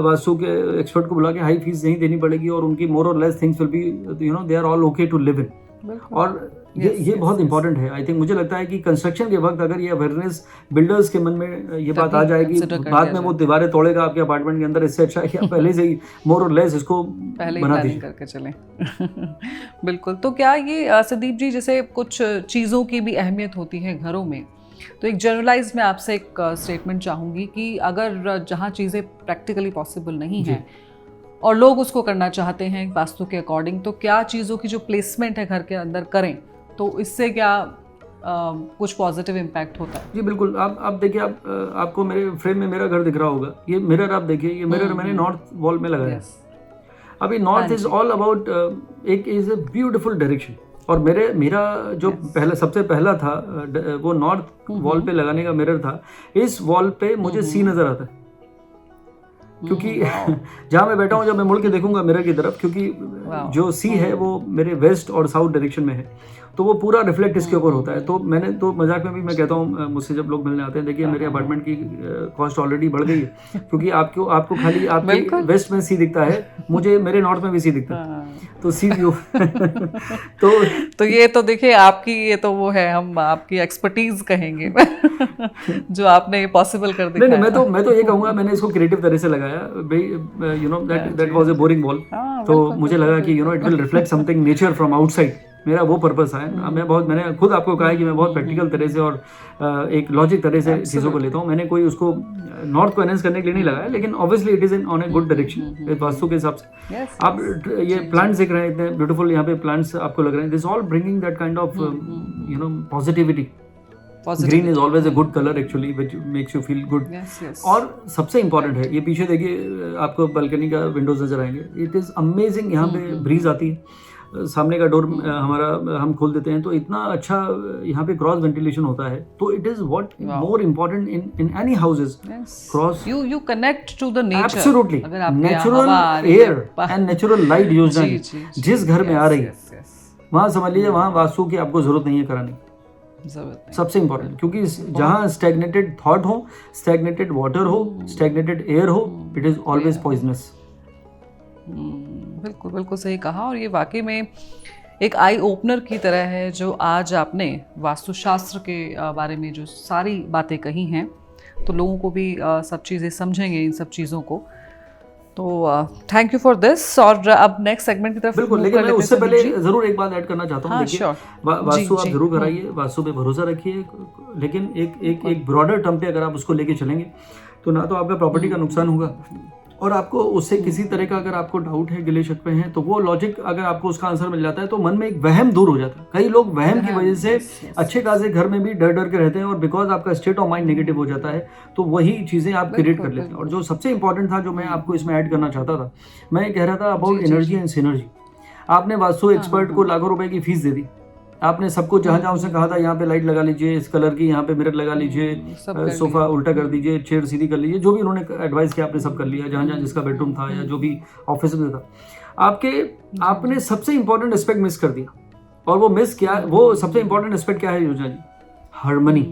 वास्तु के एक्सपर्ट को बुला के हाई फीस नहीं देनी पड़ेगी, और उनकी मोर और less things will be they are all okay to live in. और ये बहुत इंपॉर्टेंट है। आई थिंक, मुझे लगता है कि कंस्ट्रक्शन के वक्त अगर ये अवेयरनेस बिल्डर्स के मन में ये बात आ जाएगी, बाद में वो दीवारें तोड़ेगा आपके अपार्टमेंट के अंदर, इससे अच्छा है कि आप पहले से ही मोर और लेस इसको बना दीजिए, करके चलें। बिल्कुल। तो क्या ये संदीप जी, जैसे कुछ चीज़ों की भी अहमियत होती है घरों में, तो एक जनरलाइज में आपसे एक स्टेटमेंट चाहूँगी कि अगर जहाँ चीज़ें प्रैक्टिकली पॉसिबल नहीं हैं और लोग उसको करना चाहते हैं वास्तु के अकॉर्डिंग, तो क्या चीज़ों की जो प्लेसमेंट है घर के अंदर करें, तो इससे क्या कुछ पॉजिटिव इम्पैक्ट होता है? जी बिल्कुल। आप देखिए, आपको मेरे फ्रेम में मेरा घर दिख रहा होगा, ये मिरर आप देखिए, ये मिरर मैंने नॉर्थ वॉल में लगाया। अभी नॉर्थ इज ऑल अबाउट, एक इज ए ब्यूटीफुल डायरेक्शन, और मेरा जो सबसे पहला था वो नॉर्थ वॉल पे लगाने का मिरर था। इस वॉल पे मुझे सी नजर आता है, क्योंकि जहाँ मैं बैठा हूँ, जब मैं मुड़ के देखूंगा मिरर की तरफ, क्योंकि जो सी है वो मेरे वेस्ट और साउथ डायरेक्शन में है, तो वो पूरा रिफ्लेक्ट इसके ऊपर होता है। तो मैंने तो मजाक में भी मैं कहता हूँ, मुझसे जब लोग मिलने आते हैं, देखिए मेरे अपार्टमेंट की कॉस्ट ऑलरेडी बढ़ गई है, क्योंकि आपको खाली आपके वेस्ट में सी दिखता है, मुझे मेरे नॉर्थ में भी सी दिखता है, तो सी व्यू। तो ये तो देखिए आपकी, ये तो वो है, हम आपकी एक्सपर्टीज कहेंगे जो आपने ये पॉसिबल कर दिखाया। नहीं, मैं तो ये कहूँगा, मैंने इसको क्रिएटिव तरह से लगाया भाई, you know that was a boring wall, तो मुझे लगा कि you know it will reflect something nature from outside. मेरा वो पर्पस है। मैंने खुद आपको कहा है कि मैं बहुत प्रैक्टिकल तरह से और एक लॉजिक तरह से चीज़ों को लेता हूँ। मैंने कोई उसको नॉर्थ को एनहेंस करने के लिए नहीं लगाया, लेकिन obviously it is on a good direction vastu के हिसाब से। आप ये प्लांट्स देख रहे हैं, इतने ब्यूटीफुल यहाँ पे प्लांट्स आपको लग रहे हैं, this all bringing that kind of you know positivity. Green is always a good colour actually, which makes you feel good. और सबसे इंपॉर्टेंट है, ये पीछे देखिए आपको बालकनी का विंडोज नजर आएंगे, इट इज अमेजिंग। यहाँ पे ब्रीज आती है, सामने का डोर हमारा हम खोल देते हैं, तो इतना अच्छा यहाँ पे क्रॉस वेंटिलेशन होता है। तो it is what more important in any houses, cross you connect to the nature. Absolutely, natural air and natural light used जिस घर में आ रही है, वहाँ समझ लीजिए वहाँ वास्तु की आपको जरूरत नहीं है कराने। सबसे इंपॉर्टेंट, क्योंकि जहाँ स्टैग्नेटेड थॉट हो, स्टैग्नेटेड वाटर हो, स्टैग्नेटेड एयर हो, इट इज ऑलवेज पॉइजनस। बिल्कुल बिल्कुल सही कहा। और ये वाकई में एक आई ओपनर की तरह है जो आज आपने वास्तुशास्त्र के बारे में जो सारी बातें कही हैं, तो लोगों को भी सब चीज़ें समझेंगे इन सब चीज़ों को। तो थैंक यू फॉर दिस। और अब नेक्स्ट सेगमेंट की तरफ बिल्कुल, लेकिन मैं उससे पहले जरूर एक बात ऐड करना चाहता हूँ। देखिए, वास्तु आप जरूर कराइए, वास्तु पे भरोसा रखिए, लेकिन एक ब्रॉडर टर्म पे अगर आप उसको लेके चलेंगे तो ना तो आपका प्रॉपर्टी का नुकसान होगा, और आपको उससे किसी तरह का अगर आपको डाउट है, गिले शिकवे हैं, तो वो लॉजिक अगर आपको उसका आंसर मिल जाता है तो मन में एक वहम दूर हो जाता है। कई लोग वहम की वजह से अच्छे खासे घर में भी डर के रहते हैं, और बिकॉज आपका स्टेट ऑफ माइंड नेगेटिव हो जाता है तो वही चीज़ें आप क्रिएट कर लेते हैं। और जो सबसे इंपॉर्टेंट था, जो मैं आपको इसमें ऐड करना चाहता था, मैं ये कह रहा था अबाउट एनर्जी एंड सिनर्जी। आपने वास्तु एक्सपर्ट को लाखों रुपए की फीस दे दी, आपने सबको जहाँ जहाँ उसने कहा था यहाँ पे लाइट लगा लीजिए, इस कलर की यहाँ पे मिरर लगा लीजिए, सोफा उल्टा कर दीजिए, चेयर सीधी कर लीजिए, जो भी उन्होंने एडवाइस किया आपने सब कर लिया, जहाँ जहाँ जिसका बेडरूम था या जो भी ऑफिस में था। आपने सबसे इंपॉर्टेंट एस्पेक्ट मिस कर दिया। और वो मिस क्या, वो सबसे इंपॉर्टेंट एस्पेक्ट क्या है योजना जी? हार्मनी।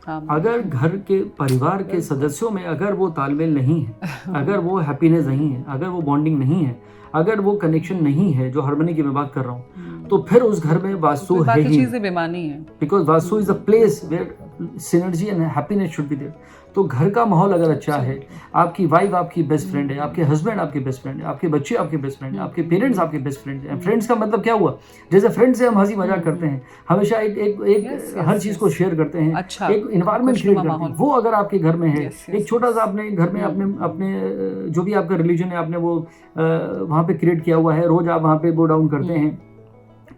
अगर घर के परिवार के सदस्यों में अगर वो तालमेल नहीं है, अगर वो हैप्पीनेस नहीं है, अगर वो बॉन्डिंग नहीं है, अगर वो कनेक्शन नहीं है, जो हार्मनी की मैं बात कर रहा हूँ, तो फिर उस घर में वास्तु है ही, चीजें बेमानी है। Because vastu is the place where synergy and happiness should be there. तो घर का माहौल अगर अच्छा है, आपकी वाइफ आपकी बेस्ट फ्रेंड है, आपके हस्बैंड आपके बेस्ट फ्रेंड है, आपके बच्चे आपके बेस्ट फ्रेंड है, आपके पेरेंट्स आपके बेस्ट फ्रेंड है। फ्रेंड्स का मतलब क्या हुआ? जैसे फ्रेंड्स से हम हंसी मजाक करते हैं, हमेशा एक हर चीज को शेयर करते हैं, एक इन्वायरमेंट क्रिएट करते हैं। वो अगर आपके घर में है, एक छोटा सा आपने घर में अपने जो भी आपका रिलीजन है, आपने वो वहाँ पे क्रिएट किया हुआ है, रोज आप वहाँ पे गो डाउन करते हैं,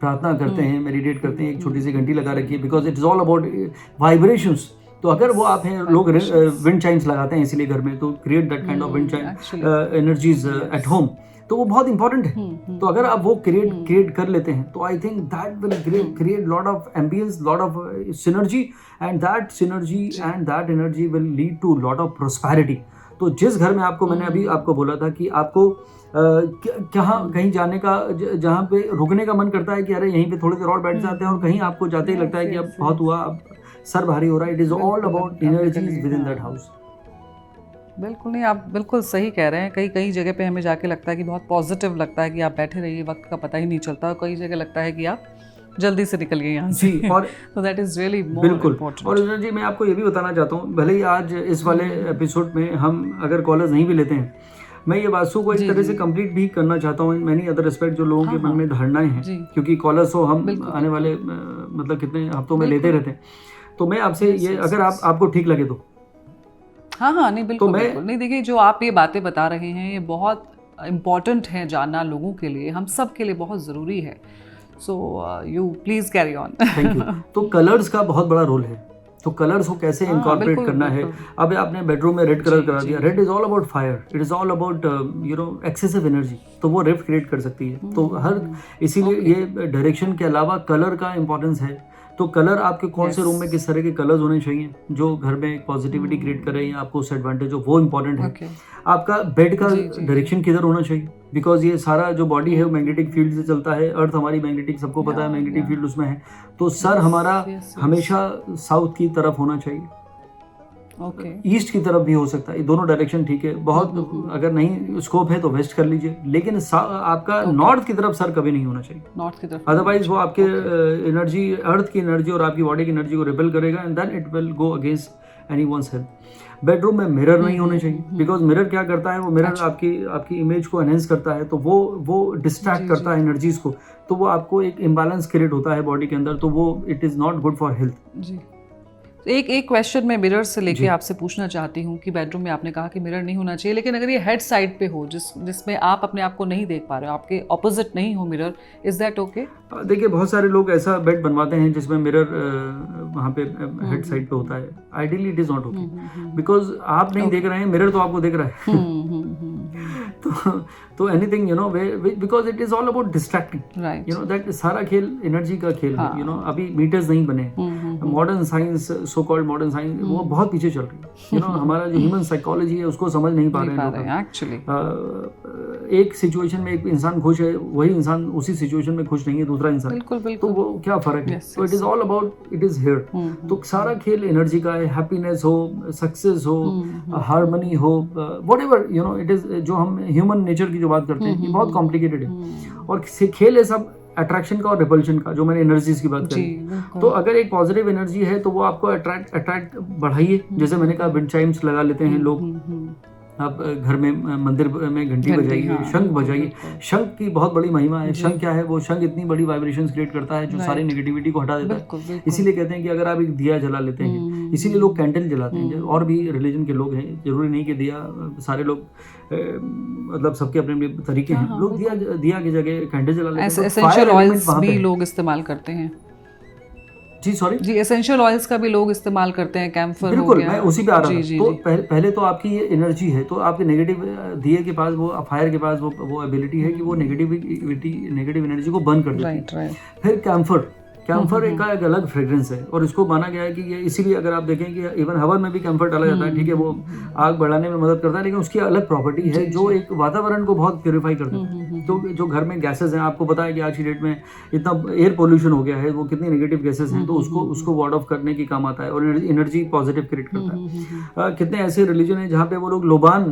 प्रार्थना करते हैं, मेडिटेट करते हैं, एक छोटी सी घंटी लगा रखी है, because it is all about vibrations. तो अगर वो आप हैं, लोग विंड चाइम्स लगाते हैं इसीलिए घर में, तो create that kind of wind chime energies at home, तो वो बहुत इंपॉर्टेंट है। तो अगर आप वो क्रिएट कर लेते हैं, तो I think that will create lot of ambience, lot of synergy, and that synergy and that energy will lead to lot of prosperity. तो जिस घर में आपको, मैंने अभी आपको बोला था कि आपको कहीं जाने का, जहाँ पे रुकने का मन करता है कि अरे यहीं पे थोड़ी देर और बैठ जाते हैं, और कहीं आपको जाते ही लगता है कि अब बहुत हुआ, अब सर भारी हो रहा है। It is all about energies with in that house. बिल्कुल नहीं, आप बिल्कुल सही कह रहे हैं। कई जगह पे हमें जाके लगता है कि बहुत पॉजिटिव लगता है कि आप बैठे रहिए, वक्त का पता ही नहीं चलता, और कई जगह लगता है कि आप जल्दी से निकलिए यहाँ से। और तो that is really more important. और जी मैं आपको ये भी बताना चाहता हूँ, भले ही आज इस वाले एपिसोड में हम अगर कॉलर्स नहीं भी लेते हैं, मैं ये वास्तु को एक तरह से कंप्लीट भी करना चाहता हूँ इन मैनी अदर रिस्पेक्ट, जो लोगों के मन में धारणाएं हैं, क्योंकि कॉलर्स हो हम आने वाले मतलब कितने हफ्तों में लेते रहते हैं। तो मैं आपसे ये, अगर आपको ठीक लगे तो हाँ नहीं बिल्कुल, तो बिल्कुल नहीं। देखिए, जो आप ये बातें बता रहे हैं, ये बहुत इम्पॉर्टेंट है जानना लोगों के लिए, हम सब के लिए बहुत ज़रूरी है। So you please carry on. Thank you. तो कलर्स का बहुत बड़ा रोल है। तो कलर्स को कैसे इनकॉर्पोरेट करना है। अब आपने बेडरूम में रेड कलर करा दिया, red is all about fire, it is all about excessive energy, तो वो रिफ्ट क्रिएट कर सकती है। तो इसीलिए ये डायरेक्शन के अलावा कलर का इंपॉर्टेंस है। तो कलर आपके कौन से रूम में किस तरह के कलर्स होने चाहिए जो घर में पॉजिटिविटी क्रिएट करे या आपको उससे एडवांटेज हो, वो इंपॉर्टेंट है। आपका बेड का डायरेक्शन किधर होना चाहिए, बिकॉज ये सारा जो बॉडी है वो मैग्नेटिक फील्ड से चलता है। अर्थ हमारी मैग्नेटिक, सबको पता है मैग्नेटिक फील्ड उसमें है। तो सर हमारा हमेशा साउथ की तरफ होना चाहिए, ईस्ट की तरफ भी हो सकता है, ये दोनों डायरेक्शन ठीक है। बहुत अगर नहीं स्कोप है तो वेस्ट कर लीजिए, लेकिन आपका नॉर्थ की तरफ सर कभी नहीं होना चाहिए, नॉर्थ की तरफ। अदरवाइज वो आपके एनर्जी, अर्थ की एनर्जी और आपकी बॉडी की एनर्जी को रिपेल करेगा, and then it will go against anyone's health. Bedroom में मिरर नहीं होने चाहिए, बिकॉज मिरर क्या करता है, वो मिरर आपकी इमेज को एनहेंस करता है, तो वो डिस्ट्रैक्ट करता है एनर्जीज को, तो वो आपको एक इम्बैलेंस क्रिएट होता है बॉडी के अंदर, तो वो it is not good for health. एक क्वेश्चन मैं मिरर से लेके आपसे पूछना चाहती हूँ कि बेडरूम में आपने कहा कि मिरर नहीं होना चाहिए, लेकिन अगर ये हेड साइड पे हो, जिसमें आप अपने आप को नहीं देख पा रहे हो, आपके ऑपोजिट नहीं हो मिरर, इज दैट ओके? देखिए, बहुत सारे लोग ऐसा बेड बनवाते हैं जिसमें मिरर वहाँ पे हेड साइड पे होता है। Ideally it is not okay, because आप नहीं देख रहे हैं, मिरर तो आपको देख रहा है। तो anything because it is all about distracting, that सारा खेल एनर्जी का खेल है। अभी मीटर्स नहीं बने, modern science, so called modern science, वो बहुत पीछे चल रही है। हमारा जो ह्यूमन साइकोलॉजी है उसको समझ नहीं पा रहे हैं एक्चुअली। एक सिचुएशन में एक इंसान खुश है, वही इंसान उसी सिचुएशन में खुश नहीं है दूसरा इंसान, तो वो क्या फर्क है? तो it is all about, it is here. तो सारा खेल एनर्जी का है, हैप्पीनेस हो, सक्सेस हो, हार्मनी हो, व्हाटएवर इट इज। जो हम ह्यूमन नेचर की जो बात करते हैं, ये बहुत कॉम्प्लिकेटेड है, और खेल है सब अट्रैक्शन का और रिपल्शन का, जो मैंने एनर्जीज की बात करी। तो अगर एक पॉजिटिव एनर्जी है तो वो आपको अट्रैक्ट बढ़ाइए। जैसे मैंने कहा, विंड चाइम्स लगा लेते हैं लोग, आप घर में मंदिर में घंटी बजाइए, शंख बजाइए। शंख की बहुत बड़ी महिमा है। शंख क्या है? वो शंख इतनी बड़ी वाइब्रेशंस क्रिएट करता है जो सारी नेगेटिविटी को हटा देता है। इसीलिए कहते हैं कि अगर आप एक दिया जला लेते हैं, इसीलिए लोग कैंडल जलाते हैं। और भी रिलीजन के लोग हैं, जरूरी नहीं कि दिया, सारे लोग मतलब सबके अपने अपने तरीके हैं। लोग दिया की जगह कैंडल जला लेते हैं। एसेंशियल ऑयल्स भी लोग इस्तेमाल करते हैं। जी सॉरी जी, एसेंशियल ऑयल्स का भी लोग इस्तेमाल करते हैं, कैम्फर हो बिल्कुल, गया। मैं उसी पे आ रहा जी, था। तो जी। पहले तो आपकी ये एनर्जी है, तो आपके नेगेटिव दिए के पास वो फायर के पास वो एबिलिटी है कि वो नेगेटिव एनर्जी को बर्न कर देती है। Right, right. फिर कैम्फर एक अलग फ्रेग्रेंस है और इसको माना गया है कि ये इसीलिए अगर आप देखें कि इवन हवन में भी कैम्फर डाला जाता है, ठीक है, वो आग बढ़ाने में मदद करता है, लेकिन उसकी अलग प्रॉपर्टी है जो एक वातावरण को बहुत प्योरीफाई कर देता है। तो जो घर में गैसेज हैं, आपको पता है कि आज की डेट में इतना एयर पोल्यूशन हो गया है, वो कितनी नेगेटिव गैसेज हैं, तो उसको वार्ड ऑफ करने की काम आता है और एनर्जी पॉजिटिव क्रिएट करता है। कितने ऐसे रिलीजन हैं जहाँ पे वो लोग लोबान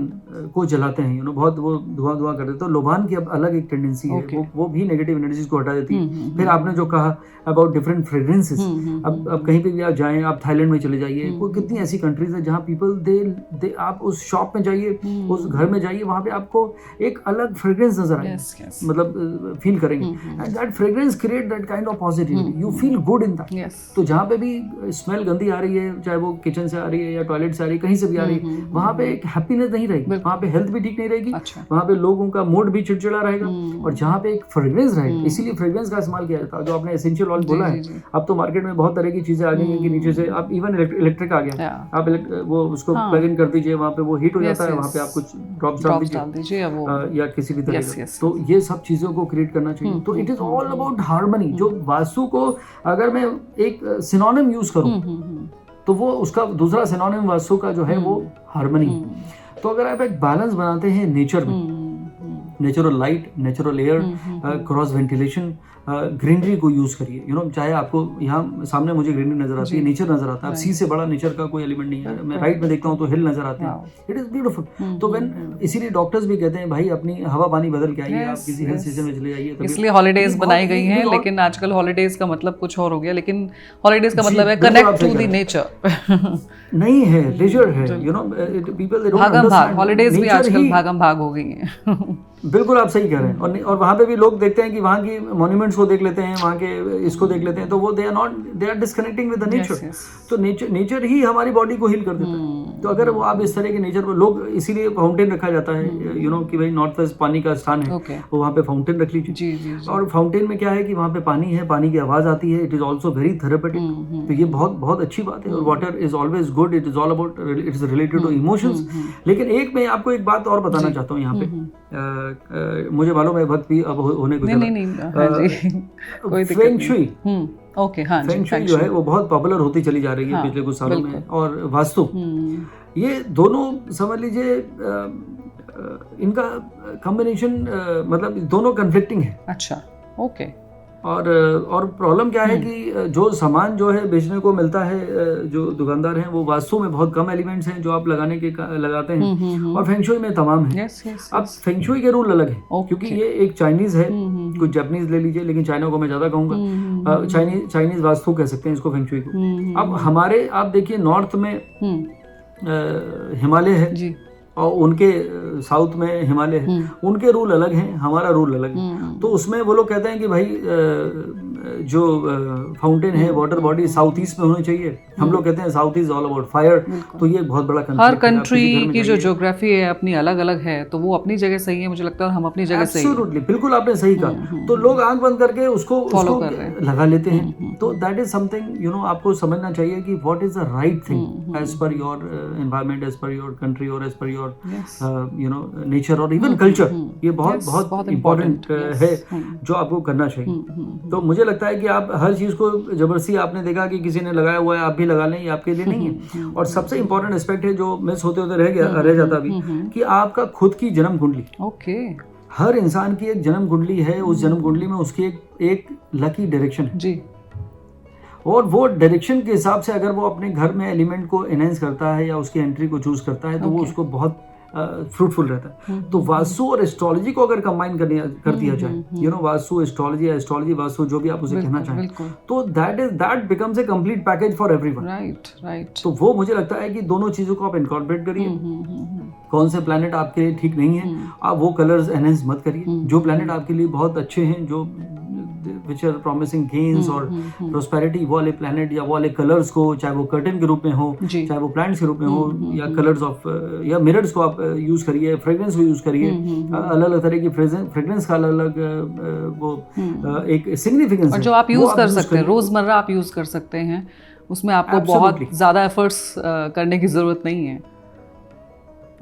को जलाते हैं, बहुत वो धुआं कर देते हैं। तो लोबान की अब अलग एक टेंडेंसी है, वो भी नेगेटिव एनर्जीज को हटा देती है। फिर आपने जो कहा अबाउट डिफरेंट फ्रेग्रेंसेस, अब कहीं पे भी आप जाएं, आप थाईलैंड में चले जाइए, वो कितनी ऐसी कंट्रीज है जहाँ पीपल दे आप उस शॉप में जाइए, उस घर में जाइए, वहाँ पे आपको एक अलग फ्रेग्रेंस नजर आए, मतलब फील करेंगे, and that fragrance create that kind of positivity, you feel good in that. तो जहाँ पे भी स्मेल गंदी आ रही है, चाहे वो किचन से आ रही है या टॉयलेट से आ रही है, कहीं से भी आ रही है, वहाँ पे एक हैप्पीनेस नहीं रहेगी, वहाँ पे हेल्थ भी ठीक नहीं रहेगी, वहाँ पे लोगों का मूड भी चिड़चिड़ा रहेगा, और जहाँ पे एक फ्रेग्रेंस रहेगा, इसीलिए फ्रेग्रेंस का इस्तेमाल किया जाता है। जो आपने एसेंशियल ऑयल बोला है, अब तो मार्केट में बहुत तरह की चीजें आ गई हैं कि नीचे से आप इवन इलेक्ट्रिक आ गया, आप वो उसको प्लग इन कर दीजिए, वहाँ पे वो हीट हो जाता है, वहाँ पे आप कुछ ड्रॉप्स डाल दीजिए या किसी भी तरह का। तो ये सब चीजों को क्रिएट करना चाहिए। तो it is all about harmony. जो वास्तु को अगर मैं एक सिनोनिम यूज करूँ तो वो उसका दूसरा सिनोनिम वास्तु का जो है वो हार्मनी। तो अगर आप एक बैलेंस बनाते हैं नेचर में, natural light, natural air, cross ventilation, greenery को यूज करिए। चाहे आपको यहाँ सामने मुझे ग्रीनरी नजर आती है, नेचर नजर आता है, सी से बड़ा नेचर का कोई एलिमेंट नहीं है। मैं राइट में देखता हूँ तो हिल नजर आते हैं, इट इज ब्यूटीफुल। तो इसीलिए डॉक्टर्स भी कहते हैं भाई अपनी हवा पानी बदल के आइए, आप किसी हिल स्टेशन में चले जाइए। इसलिए हॉलीडेज बनाई गई हैं, लेकिन आजकल हॉलीडेज का मतलब कुछ और हो गया, लेकिन हॉलीडेज का मतलब है कनेक्ट टू द नेचर नहीं है, लेजर है, people they don't understand. Holidays भी आजकल भागम भाग हो गई हैं। बिल्कुल आप सही कह रहे हैं। और वहाँ पे भी लोग देखते हैं कि वहाँ की मॉन्यूमेंट्स को देख लेते हैं, वहाँ के इसको देख लेते हैं, तो वो they are disconnecting with the nature. तो नेचर ही हमारी बॉडी को हील कर देता है। तो अगर वो आप इस तरह के नेचर को, लोग इसीलिए फाउंटेन रखा जाता है, कि भाई नॉर्थ वेस्ट पानी का स्थान है, वो वहाँ पे फाउंटेन रख लीजिए। और फाउंटेन में क्या है कि वहाँ पे पानी है, पानी की आवाज आती है, it is also very therapeutic. तो ये बहुत बहुत अच्छी बात है। और water is always good, it is all about, it is related to emotions. लेकिन एक मैं आपको एक बात और बताना चाहता हूँ यहाँ पे, मुझे मालूम है वक्त भी अब होने को फेंग शुई, फेंग शुई जो है वो बहुत पॉपुलर होती चली जा रही है पिछले कुछ सालों में, और वास्तु, ये दोनों समझ लीजिए इनका कॉम्बिनेशन, मतलब दोनों कन्फ्लिक्टिंग है। अच्छा, ओके। और प्रॉब्लम क्या है कि जो सामान जो है बेचने को मिलता है, जो दुकानदार हैं, वो वास्तु में बहुत कम एलिमेंट्स हैं जो आप लगाते हैं, और फेंग शुई में तमाम है। अब फेंग शुई के रूल अलग है, क्योंकि ये एक चाइनीज है, कुछ जापानीज ले लीजिए, लेकिन चाइना को मैं ज्यादा कहूंगा, चाइनीज वास्तु कह सकते हैं इसको, फेंग शुई को। अब हमारे आप देखिए नॉर्थ में हिमालय है, और उनके साउथ में हिमालय है, उनके रूल अलग हैं, हमारा रूल अलग है। तो उसमें वो लोग कहते हैं कि भाई जो फाउंटेन है, वाटर बॉडी साउथ ईस्ट में होनी चाहिए, हम लोग कहते हैं south east all about fire. तो ये बहुत बड़ा कंट्री, हर कंट्री की जो ज्योग्राफी है अपनी अलग अलग है, तो वो अपनी जगह सही है, मुझे लगता है, और हम अपनी जगह सही है। एब्सोल्युटली, बिल्कुल आपने सही कहा। तो लोग आंख बंद करके उसको लगा लेते हैं। तो दैट इज समथिंग, आपको समझना चाहिए कि what is the right thing as per your environment, as per your country, और एज पर योर नेचर, और इवन कल्चर। ये बहुत बहुत इम्पोर्टेंट है जो आपको करना चाहिए। तो मुझे लगता है कि आप हर चीज को जबरदस्ती, आपने देखा कि किसी ने लगाया हुआ है आप भी लगा लें, ये आपके लिए नहीं है। और सबसे इम्पोर्टेंट एस्पेक्ट है जो मिस होते होते रह जाता अभी, कि आपका खुद की जन्म कुंडली। ओके। हर इंसान की एक जन्म कुंडली है, उस जन्म कुंडली में उसकी एक लकी डायरेक्शन है जी, और वो डायरेक्शन के हिसाब से अगर वो अपने घर में एलिमेंट को एनहेंस करता है या उसकी एंट्री को चूज करता है, तो वो उसको बहुत फ्रूटफुल रहता है। तो वास्तु और एस्ट्रोलॉजी को अगर कंबाइन कर दिया जाए, वास्तु एस्ट्रोलॉजी वास्तु, जो भी आप उसे कहना चाहें, तो that becomes a complete package for everyone. Right. तो वो मुझे लगता है कि दोनों चीजों को आप इनकॉर्पोरेट करिए। कौन से प्लैनेट आपके लिए ठीक नहीं है, आप वो कलर्स एनहेंस मत करिए। जो प्लैनेट आपके लिए बहुत अच्छे हैं, जो विच आर प्रॉमिसिंग गेन्स और प्रोस्पेरिटी, वो वाले प्लैनेट या वो वाले कलर्स को, चाहे वो कर्टन के रूप में हो, चाहे वो प्लांट्स के रूप में हो, या कलर्स ऑफ या मिरर्स को आप यूज करिए, फ्रेग्रेंस को यूज करिए, अलग अलग तरह की फ्रेग्रेंस का अलग अलग वो एक सिग्निफिकेंस है जो आप यूज कर सकते हैं, रोजमर्रा आप यूज कर सकते हैं, उसमें आपको बहुत ज्यादा एफर्ट्स करने की जरूरत नहीं है।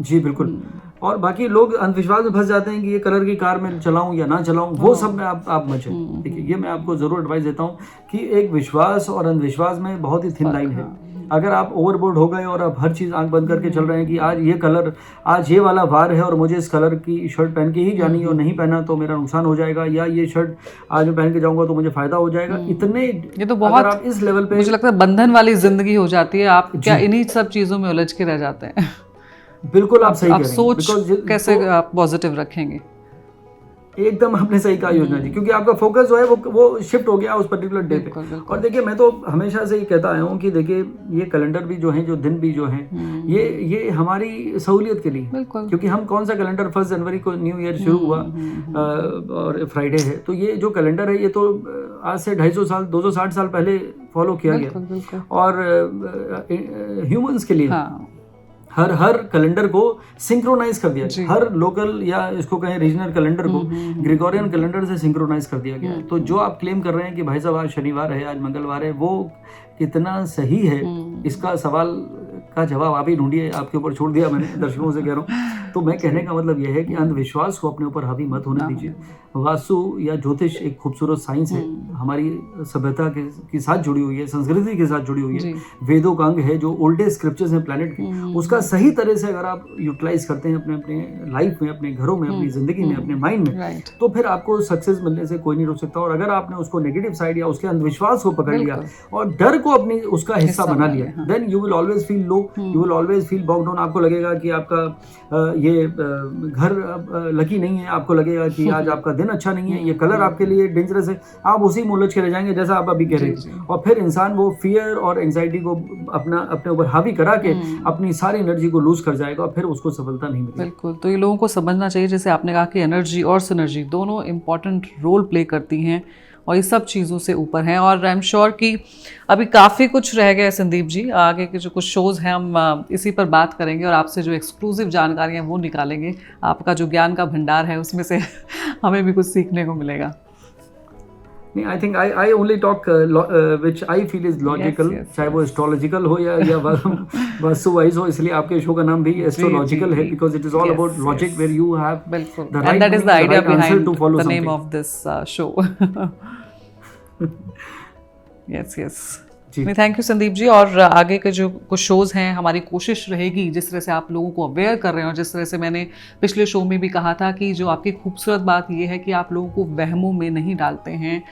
जी बिल्कुल। और बाकी लोग अंधविश्वास में फंस जाते हैं कि ये कलर की कार में चलाऊं या ना चलाऊं, वो सब में आप मत जाइए। देखिए, ये मैं आपको जरूर एडवाइस देता हूं कि एक विश्वास और अंधविश्वास में बहुत ही थिन लाइन है। अगर आप ओवरबोर्ड हो गए और आप हर चीज आंख बंद करके चल रहे हैं कि आज ये कलर, आज ये वाला वार है और मुझे इस कलर की शर्ट पहन के ही जानी है और नहीं पहना तो मेरा नुकसान हो जाएगा, या ये शर्ट आज मैं पहन के जाऊंगा तो मुझे फायदा हो जाएगा, इतने ये तो बहुत आप इस लेवल पे, मुझे लगता है बंधन वाली जिंदगी हो जाती है। आप क्या इन्हीं सब चीजों में उलझ के रह जाते हैं। बिल्कुल आप सही कह रहे हैं। सोच कैसे आप पॉजिटिव रखेंगे? एकदम आपने सही कहा योजना जी, क्योंकि आपका फोकस जो है वो शिफ्ट हो गया उस पर्टिकुलर डे पे। और देखिए, मैं तो हमेशा से ही कहता आया हूँ कि देखिए, ये कैलेंडर भी जो है, जो दिन भी जो हैं, ये हमारी सहूलियत के लिए, क्योंकि हम कौन सा कैलेंडर 1 जनवरी को न्यू ईयर शुरू हुआ और फ्राइडे है, तो ये जो कैलेंडर है ये तो आज से 250 साल 260 साल पहले फॉलो किया गया। और ह्यूमंस के लिए हर कैलेंडर को सिंक्रोनाइज कर दिया गया, हर लोकल या इसको कहें रीजनल कैलेंडर को ग्रेगोरियन कैलेंडर से सिंक्रोनाइज कर दिया गया है। तो जो आप क्लेम कर रहे हैं कि भाई साहब आज शनिवार है, आज मंगलवार है, वो कितना सही है, इसका सवाल का जवाब आप ही ढूंढिए। आपके ऊपर छोड़ दिया मैंने, दर्शकों से कह रहा हूँ। तो मैं कहने का मतलब यह है कि अंधविश्वास को अपने ऊपर हावी मत होने दीजिए। वास्तु या ज्योतिष एक खूबसूरत साइंस है, हमारी सभ्यता के साथ जुड़ी हुई है, संस्कृति के साथ जुड़ी हुई है, वेदों का अंग है, जो ओल्डेस्ट स्क्रिप्चर्स हैं प्लैनेट के, उसका सही तरह से अगर आप यूटिलाइज करते हैं अपने अपने लाइफ में, अपने घरों में, अपनी जिंदगी में, अपने माइंड में, तो फिर आपको सक्सेस मिलने से कोई नहीं रोक सकता। और अगर आपने उसको नेगेटिव साइड या उसके अंधविश्वास को पकड़ लिया और डर को अपनी उसका हिस्सा बना लिया, then you will always feel low, you will always feel boxed down. आपको लगेगा कि आपका ये घर लकी नहीं है, आपको लगेगा कि आज आपका दिन अच्छा नहीं है, ये कलर आपके लिए डेंजरस है, आप उसी में उलझ के रह जाएंगे जैसा आप अभी कह रहे थे। और फिर इंसान वो फियर और एंजाइटी को अपने ऊपर हावी करा के अपनी सारी एनर्जी को लूज कर जाएगा और फिर उसको सफलता नहीं मिलेगी। बिल्कुल। तो ये लोगों को समझना चाहिए, जैसे आपने कहा कि एनर्जी और सिनर्जी दोनों इंपॉर्टेंट रोल प्ले करती हैं और ये सब चीज़ों से ऊपर हैं। और आई एम श्योर कि अभी काफ़ी कुछ रह गया है संदीप जी, आगे के जो कुछ शोज़ हैं हम इसी पर बात करेंगे और आपसे जो एक्सक्लूसिव जानकारियाँ वो निकालेंगे। आपका जो ज्ञान का भंडार है उसमें से हमें भी कुछ सीखने को मिलेगा। I think I only talk which I feel is logical, चाहे वो एस्ट्रोलॉजिकल हो या वास्तु वाइज हो, इसलिए आपके शो का नाम भी एस्ट्रोलॉजिकल है, because it is all about logic where you have the right, that is the idea behind the name of this show. Yes thank you Sandeep ji. और आगे के जो कुछ शोज़ हैं, हमारी कोशिश रहेगी जिस तरह से आप लोगों को अवेयर कर रहे हैं और जिस तरह से मैंने पिछले शो में भी कहा था कि जो आपकी खूबसूरत बात ये है कि आप लोगों को वहमों में नहीं डालते हैं,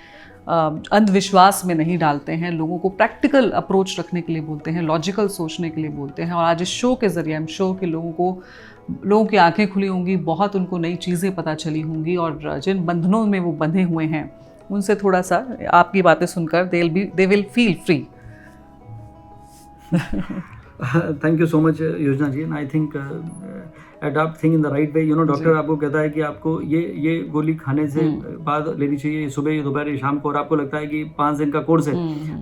अंधविश्वास में नहीं डालते हैं, लोगों को प्रैक्टिकल अप्रोच रखने के लिए बोलते हैं, लॉजिकल सोचने के लिए बोलते हैं। और आज इस शो के ज़रिए हम शो के लोगों की आंखें खुली होंगी, बहुत उनको नई चीज़ें पता चली होंगी और जिन बंधनों में वो बंधे हुए हैं उनसे थोड़ा सा आपकी बातें सुनकर they will feel free. Thank you so much Yojana ji. And I think adopt thing in the right way. You know, doctor आपको कहता है कि आपको ये गोली खाने से बाद लेनी चाहिए, सुबह, दोपहर, शाम को, और आपको लगता है कि 5 दिन का कोर्स है,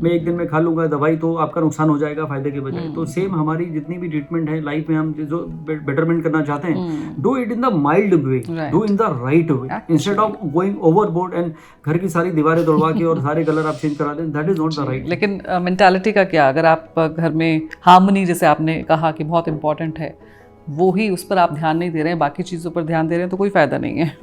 मैं 1 दिन में खा लूंगा दवाई तो आपका नुकसान हो जाएगा फायदे के बजाय। तो सेम हमारी जितनी भी ट्रीटमेंट है लाइफ में, हम जो बेटरमेंट करना चाहते हैं, do it in the mild way, do in the right way, instead of going overboard and घर की सारी दीवारें तोड़वा के और सारे कलर आप चेंज करा दें। That is not the right. लेकिन मेंटालिटी का क्या, अगर आप घर में हार्मनी, जैसे आपने कहा कि बहुत इंपॉर्टेंट है, वो ही उस पर आप ध्यान नहीं दे रहे हैं, बाकी चीज़ों पर ध्यान दे रहे हैं, तो कोई फ़ायदा नहीं है।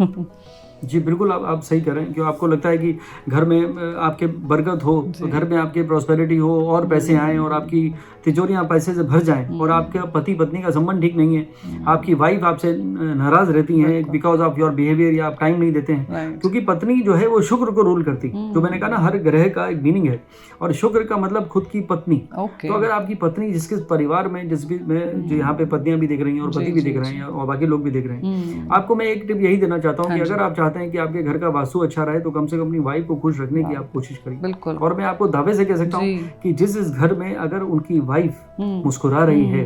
जी बिल्कुल, आप सही कह रहे हैं। क्यों आपको लगता है कि घर में आपके बरकत हो, तो घर में आपके प्रॉस्पेरिटी हो और पैसे आएँ और आपकी तिजोरियाँ पैसे से भर जाएं, और आपके पति पत्नी का संबंध ठीक नहीं है, आपकी वाइफ आपसे नाराज रहती हैं बिकॉज ऑफ योर बिहेवियर, या आप टाइम नहीं देते हैं, क्योंकि पत्नी जो है वो शुक्र को रूल करती। जो मैंने कहा ना, हर ग्रह का एक मीनिंग है, और शुक्र का मतलब खुद की पत्नी। तो अगर आपकी पत्नी, जिसके परिवार में जिस भी में जो यहाँ पे पत्नियां भी देख रही हैं और पति भी देख रहे हैं और बाकी लोग भी देख रहे हैं, आपको मैं एक टिप यही देना चाहता हूँ कि अगर आप चाहते हैं कि आपके घर का वास्तु अच्छा रहे, तो कम से कम अपनी वाइफ को खुश रखने की आप कोशिश करिए। और मैं आपको दावे से कह सकता हूँ कि जिस घर में अगर उनकी वाइफ मुस्कुरा रही है,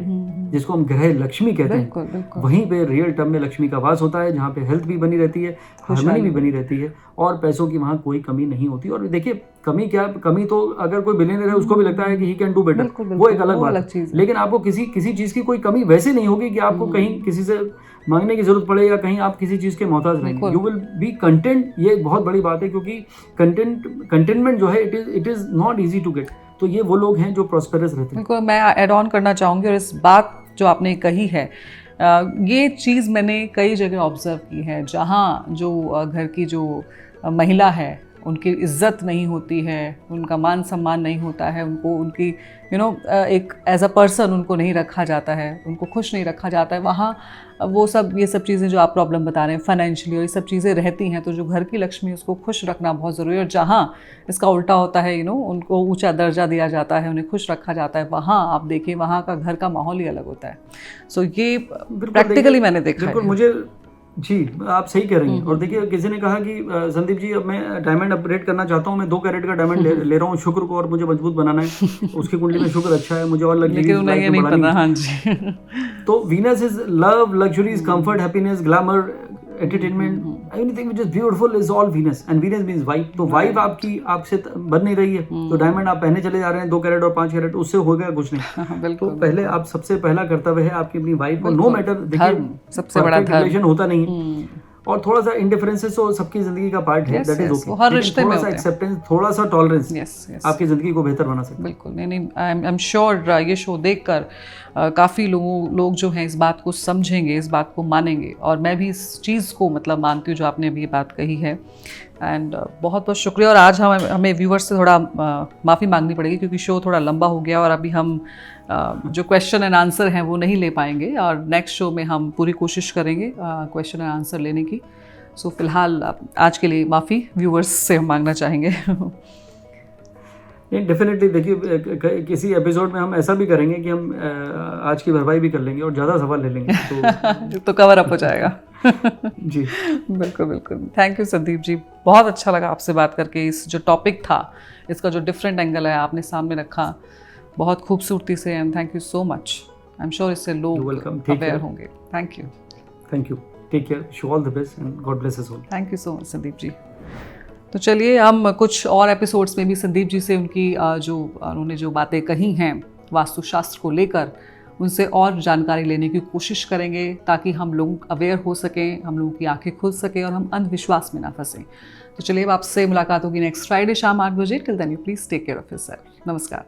जिसको हम ग्रह लक्ष्मी कहते हैं, वहीं पे रियल टर्म में लक्ष्मी का वास होता है, जहाँ पे हेल्थ भी बनी रहती है, हार्मनी भी बनी रहती है और पैसों की वहाँ कोई कमी नहीं होती। और देखिए कमी क्या, कमी तो अगर कोई बिलियनर है उसको भी लगता है कि ही कैन डू बेटर, वो एक अलग बात है। लेकिन आपको किसी चीज़ की कोई कमी वैसे नहीं होगी कि आपको कहीं किसी से मांगने की जरूरत पड़े या कहीं आप किसी चीज़ के मोहताज रहेंगे। You will be content. ये एक बहुत बड़ी बात है, क्योंकि कंटेनमेंट जो है it is not easy to get. तो ये वो लोग हैं जो प्रॉस्पेरस रहते हैं। मैं ऐड ऑन करना चाहूँगी, और इस बात जो आपने कही है, ये चीज़ मैंने कई जगह ऑब्जर्व की है, जहाँ जो घर की जो महिला है उनकी इज्जत नहीं होती है, उनका मान सम्मान नहीं होता है, उनको उनकी एक एज अ पर्सन उनको नहीं रखा जाता है, उनको खुश नहीं रखा जाता है। वहाँ वो सब ये सब चीज़ें जो आप प्रॉब्लम बता रहे हैं फाइनेंशियली, और ये सब चीज़ें रहती हैं। तो जो घर की लक्ष्मी है उसको खुश रखना बहुत ज़रूरी है। और जहाँ इसका उल्टा होता है, उनको ऊंचा दर्जा दिया जाता है, उन्हें खुश रखा जाता है, वहाँ आप देखिए वहाँ का घर का माहौल ही अलग होता है। सो ये प्रैक्टिकली मैंने देखा है। मुझे जी, आप सही कह रही हैं। और देखिए किसी ने कहा कि संदीप जी अब मैं डायमंड अपग्रेड करना चाहता हूँ, मैं 2 कैरेट का डायमंड ले रहा हूँ शुक्र को, और मुझे मजबूत बनाना है। उसकी कुंडली में शुक्र अच्छा है, मुझे और लग्जरीज लाइफ में बढ़ानी है। हाँ जी। तो Venus is love, luxuries, comfort, happiness, glamour, entertainment, anything which is beautiful is all Venus. And Venus means wife. तो वाइफ आपकी आपसे बन नहीं रही है, तो डायमंड आप पहने चले जा रहे हैं 2 कैरेट और 5 कैरेट, उससे हो गया कुछ नहीं। तो पहले आप सबसे पहला कर्तव्य है आपकी अपनी वाइफ को, नो मैटर, देखिए सबसे बड़ा रिलेशन होता नहीं है, और थोड़ा सा इंडिफरेंसेस तो सबकी जिंदगी का पार्ट है, दैट इज ओके। हर रिश्ते में थोड़ा सा एक्सेप्टेंस, थोड़ा सा टॉलरेंस आपकी जिंदगी को बेहतर बना सकता है। बिल्कुल, नहीं, आई एम श्योर ये शो देखकर काफ़ी लोग जो हैं इस बात को समझेंगे, इस बात को मानेंगे। और मैं भी इस चीज़ को मानती हूँ जो आपने अभी ये बात कही है। एंड बहुत बहुत शुक्रिया। और आज हमें व्यूवर्स से थोड़ा माफ़ी मांगनी पड़ेगी, क्योंकि शो थोड़ा लंबा हो गया और अभी हम जो क्वेश्चन एंड आंसर हैं वो नहीं ले पाएंगे, और नेक्स्ट शो में हम पूरी कोशिश करेंगे क्वेश्चन एंड आंसर लेने की। सो फिलहाल आज के लिए माफ़ी व्यूवर्स से हम मांगना चाहेंगे। डेफिनेटली देखिए किसी एपिसोड में हम ऐसा भी करेंगे कि हम आज की भरपाई भी कर लेंगे और ज़्यादा सवाल ले लेंगे, तो कवर अप हो जाएगा। जी बिल्कुल बिल्कुल। थैंक यू संदीप जी, बहुत अच्छा लगा आपसे बात करके। इस जो टॉपिक था, इसका जो डिफरेंट एंगल है आपने सामने रखा बहुत खूबसूरती से, and thank you so much. I am sure इससे लोग अवेयर होंगे। Thank you. Take care, wish you all the best and God bless us all. Thank you so much Sandeep ji. तो चलिए हम कुछ और एपिसोड्स में भी संदीप जी से उनकी उन्होंने जो बातें कही हैं वास्तुशास्त्र को लेकर, उनसे और जानकारी लेने की कोशिश करेंगे, ताकि हम लोग अवेयर हो सकें, हम लोगों की आंखें खुल सकें और हम अंधविश्वास में ना फंसें। तो चलिए अब आपसे मुलाकात होगी नेक्स्ट फ्राइडे शाम 8 बजे। Till then you please take care of yourself. नमस्कार।